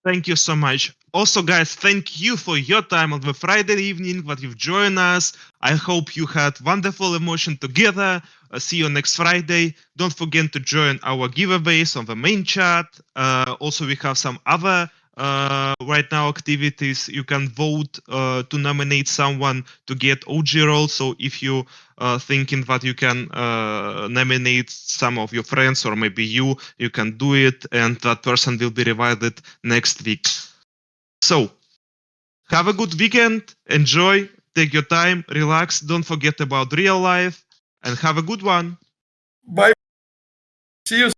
Thank you so much. Also, guys, thank you for your time on the Friday evening that you've joined us. I hope you had wonderful emotion together. See you next Friday. Don't forget to join our giveaways on the main chat. Also, we have some other right now activities. You can vote to nominate someone to get OG role. So if you thinking that you can nominate some of your friends or maybe you can do it, and that person will be rewarded next week. So have a good weekend, enjoy, take your time, relax, don't forget about real life, and have a good one. Bye. See you.